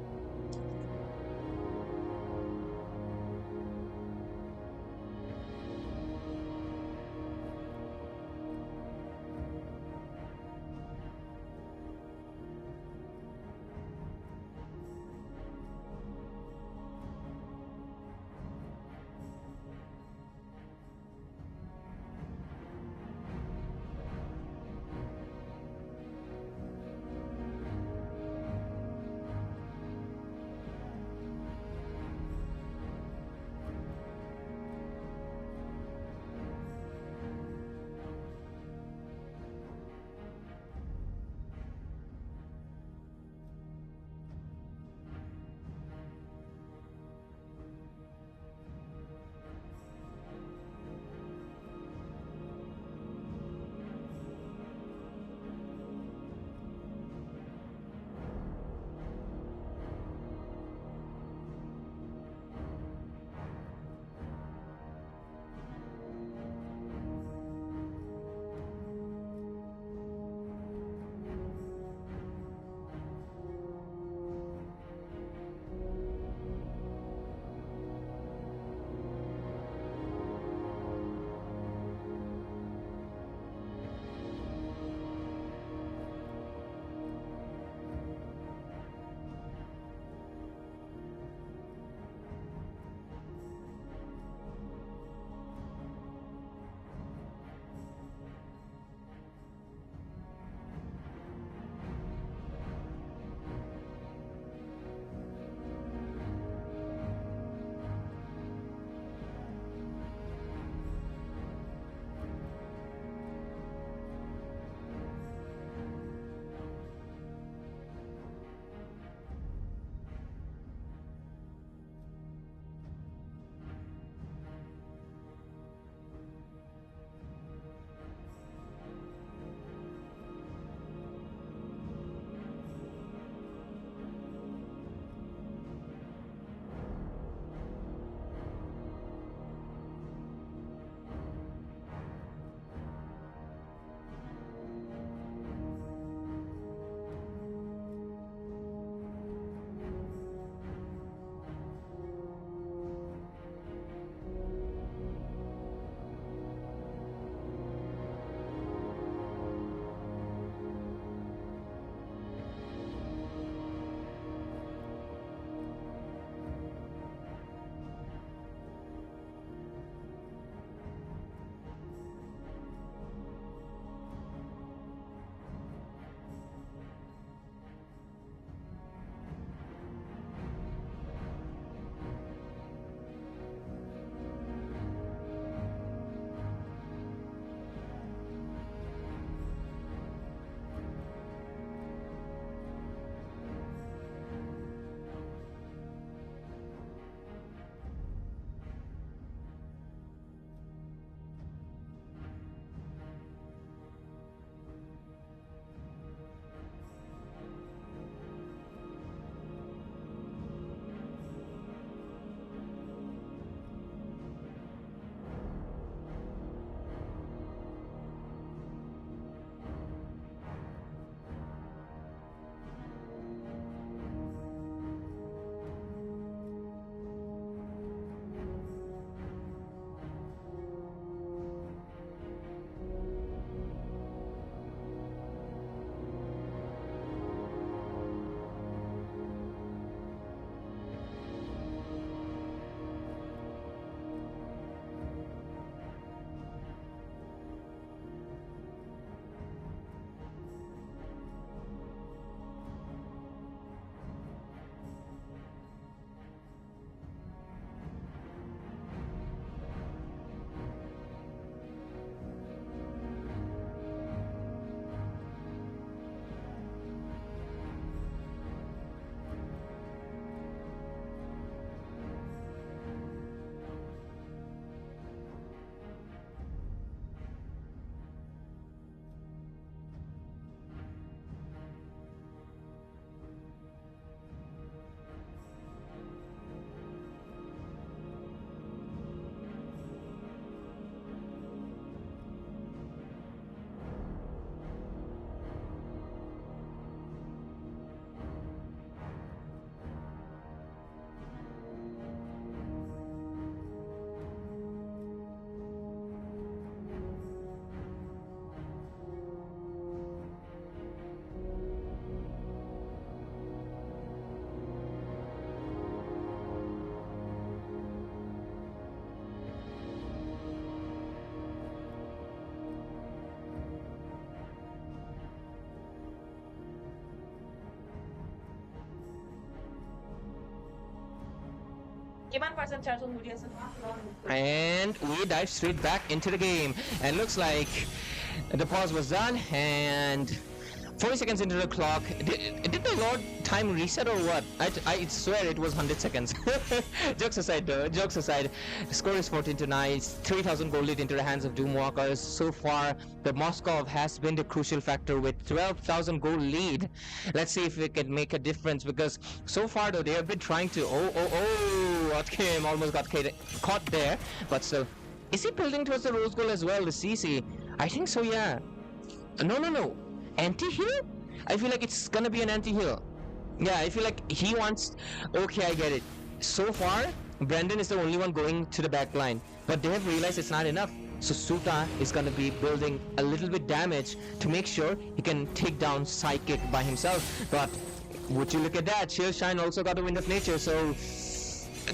And we dive straight back into the game. And looks like the pause was done, and 40 seconds into the clock. Did the Lord time reset or what? I swear it was 100 seconds. Jokes aside though, jokes aside. The score is 14-9. 3,000 gold lead into the hands of Doomwalkers. So far, the Moscow has been the crucial factor with 12,000 gold lead. Let's see if we can make a difference, because so far though, they have been trying to... Otkim almost got caught there. But still, is he building towards the rose gold as well, the CC? I think so, yeah. No. Anti-heal? I feel like it's gonna be an anti-heal. Yeah, I feel like he wants... Okay, I get it. So far, Brendan is the only one going to the back line. But they have realized it's not enough. So Suta is gonna be building a little bit damage to make sure he can take down Psychic by himself. But would you look at that? Shine also got a Wind of Nature, so...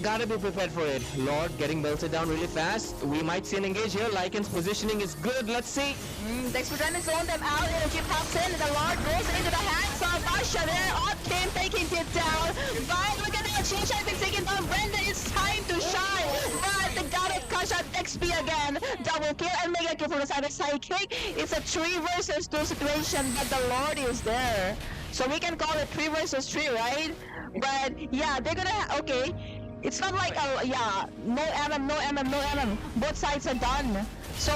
Gotta be prepared for it. Lord getting belted down really fast. We might see an engage here. Lycan's positioning is good. Let's see. Dexpedrend is throwing them out. Energy pops in. The Lord goes into the hands of Basha there. Otkim taking it down. But look at that. Shine being taken down. Brenda, it's time to shine. But the God of Kasha XP again. Double kill and mega kill from the side of Psychic. It's a 3 versus 2 situation, but the Lord is there. So we can call it 3 versus 3, right? But yeah, they're gonna... Okay. It's not like, no MM. Both sides are done. So,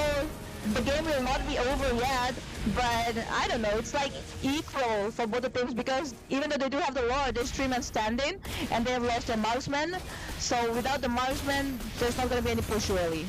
the game will not be over yet. But, I don't know, it's like equal for both the teams, because even though they do have the Lord, there's 3 men standing, and they have lost their marksman. So, without the marksman, there's not going to be any push really.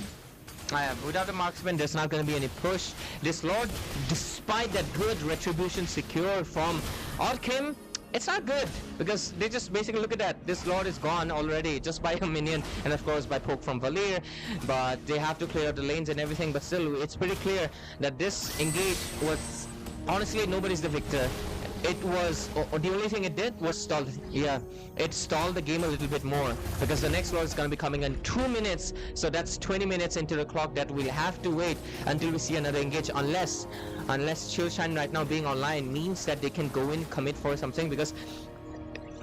Without the marksman, there's not going to be any push. This Lord, despite that good retribution secure from Otkim, it's not good, because they just basically look at that. This Lord is gone already just by a minion, and of course by poke from Valir. But they have to clear out the lanes and everything. But still, it's pretty clear that this engage was... Honestly, nobody's the victor. It was... the only thing it did was stall... Yeah, it stalled the game a little bit more, because the next Lord is going to be coming in 2 minutes. So that's 20 minutes into the clock that we'll have to wait until we see another engage, unless Shine right now being online means that they can go in, commit for something, because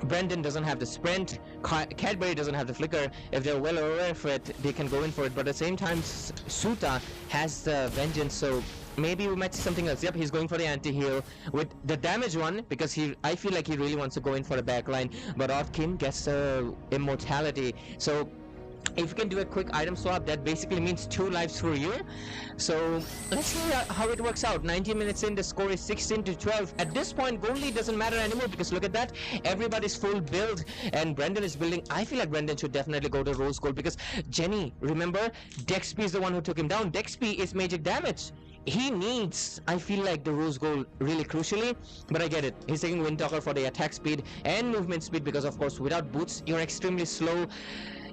Brendan doesn't have the sprint, Cadbury doesn't have the flicker. If they're well aware of it, they can go in for it. But at the same time, Suta has the vengeance, so maybe we might see something else. Yep, he's going for the anti-heal with the damage one, because I feel like he really wants to go in for the backline. But Otkim gets immortality. So if you can do a quick item swap, that basically means 2 lives for you. So let's see how it works out. 19 minutes in, the score is 16-12. At this point, gold lead doesn't matter anymore, because look at that. Everybody's full build, and Brendan is building. I feel like Brendan should definitely go to rose gold, because Jenny, remember, Dexp is the one who took him down. Dexp is magic damage. He needs, I feel like, the rose gold really crucially, but I get it. He's taking Windtalker for the attack speed and movement speed, because of course without boots you're extremely slow,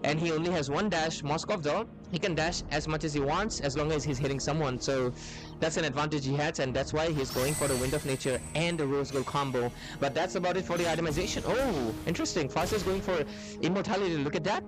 and he only has 1 dash. Moskov though, he can dash as much as he wants as long as he's hitting someone, so that's an advantage he has, and that's why he's going for the Wind of Nature and the rose gold combo. But that's about it for the itemization. Oh, interesting. Fast is going for immortality. Look at that.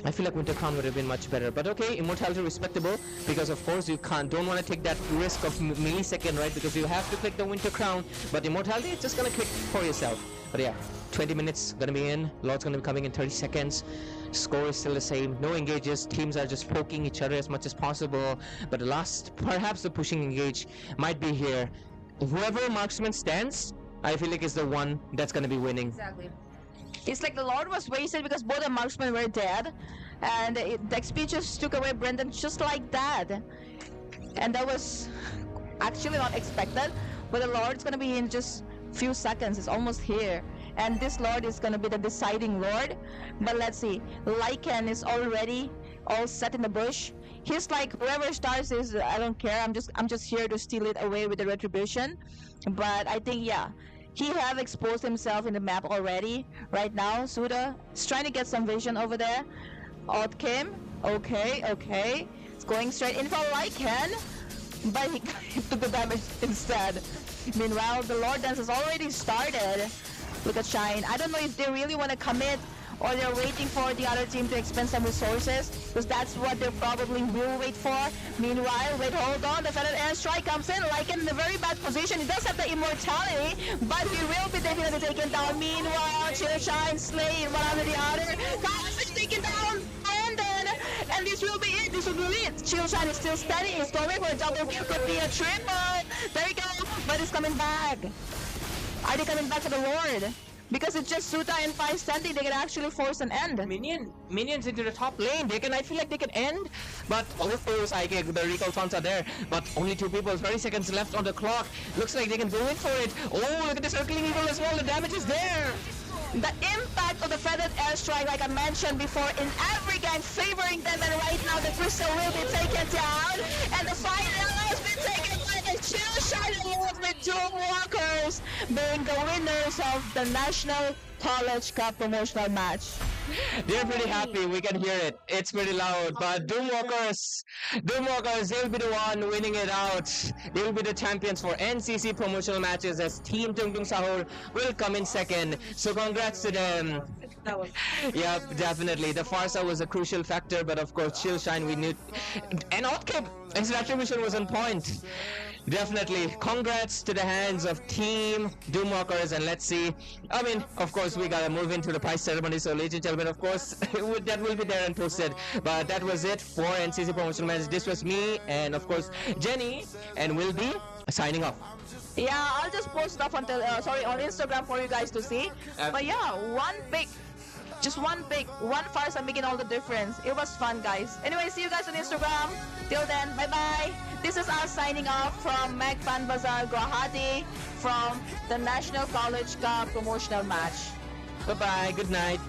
I feel like Winter Crown would have been much better, but okay, immortality respectable, because of course you don't want to take that risk of millisecond, right? Because you have to click the Winter Crown, but immortality, it's just gonna click for yourself. But yeah, 20 minutes gonna be in. Lord's gonna be coming in 30 seconds. Score is still the same. No engages. Teams are just poking each other as much as possible. But the last, perhaps the pushing engage might be here. Whoever marksman stands, I feel like is the one that's gonna be winning. Exactly. It's like the Lord was wasted because both the marksmen were dead, and the XP just took away Brendan just like that. And that was actually not expected, but the Lord's gonna be in just few seconds. It's almost here, and this Lord is gonna be the deciding Lord. But let's see, Lycan is already all set in the bush. He's like, whoever starts is, I don't care, I'm just here to steal it away with the retribution. But I think, yeah, he have exposed himself in the map already. Right now, Suda is trying to get some vision over there. Otkim, okay. It's going straight in for Lycan, but he took the damage instead. Meanwhile, the Lord Dance has already started. Look at Shine. I don't know if they really want to commit, or they're waiting for the other team to expend some resources, because that's what they probably will wait for. Meanwhile, wait, hold on, the Feather Airstrike comes in, like in a very bad position. He does have the immortality, but he will be definitely taken down. Meanwhile, Chill Shine slaying one after the other. Kyle is taken down. this will be it. This will be it. Showdown is still steady. He's going for a double. Could be a triple. There you go. But it's coming back. Are they coming back for the Lord? Because it's just Suta and 570, they can actually force an end. Minions into the top lane. I feel like they can end. But of course, the recall taunts are there. But only 2 people, 30 seconds left on the clock. Looks like they can go in for it. Oh, look at the circling eagle as well. The damage is there. The impact of the feathered airstrike, like I mentioned before, in every game favoring them, and right now the crystal will be taken down, and the final has been taken by the Showdown with Doomwalkers being the winners of the National College Cup promotional match. They're pretty happy, we can hear it. It's pretty loud, but Doomwalkers, they'll be the one winning it out. They'll be the champions for NCC promotional matches as Team Tungtung Sahur will come in second. So congrats to them. Yeah, definitely. The Farsa was a crucial factor, but of course, Shillshine we knew. And Outkip, his retribution was on point. Definitely. Congrats to the hands of Team Doomwalkers, and let's see. I mean, of course, we gotta move into the prize ceremony, so ladies and gentlemen, of course, that will be there and posted. But that was it for NCC Promotional Match. This was me, and of course, Jenny, and we'll be signing off. Yeah, I'll just post stuff on Instagram for you guys to see. But yeah, one pick, one Farsa making all the difference. It was fun, guys. Anyway, see you guys on Instagram. Till then, bye-bye. This is us signing off from MAAC Panbazar, Guwahati, from the National College Cup promotional match. Bye-bye. Good night.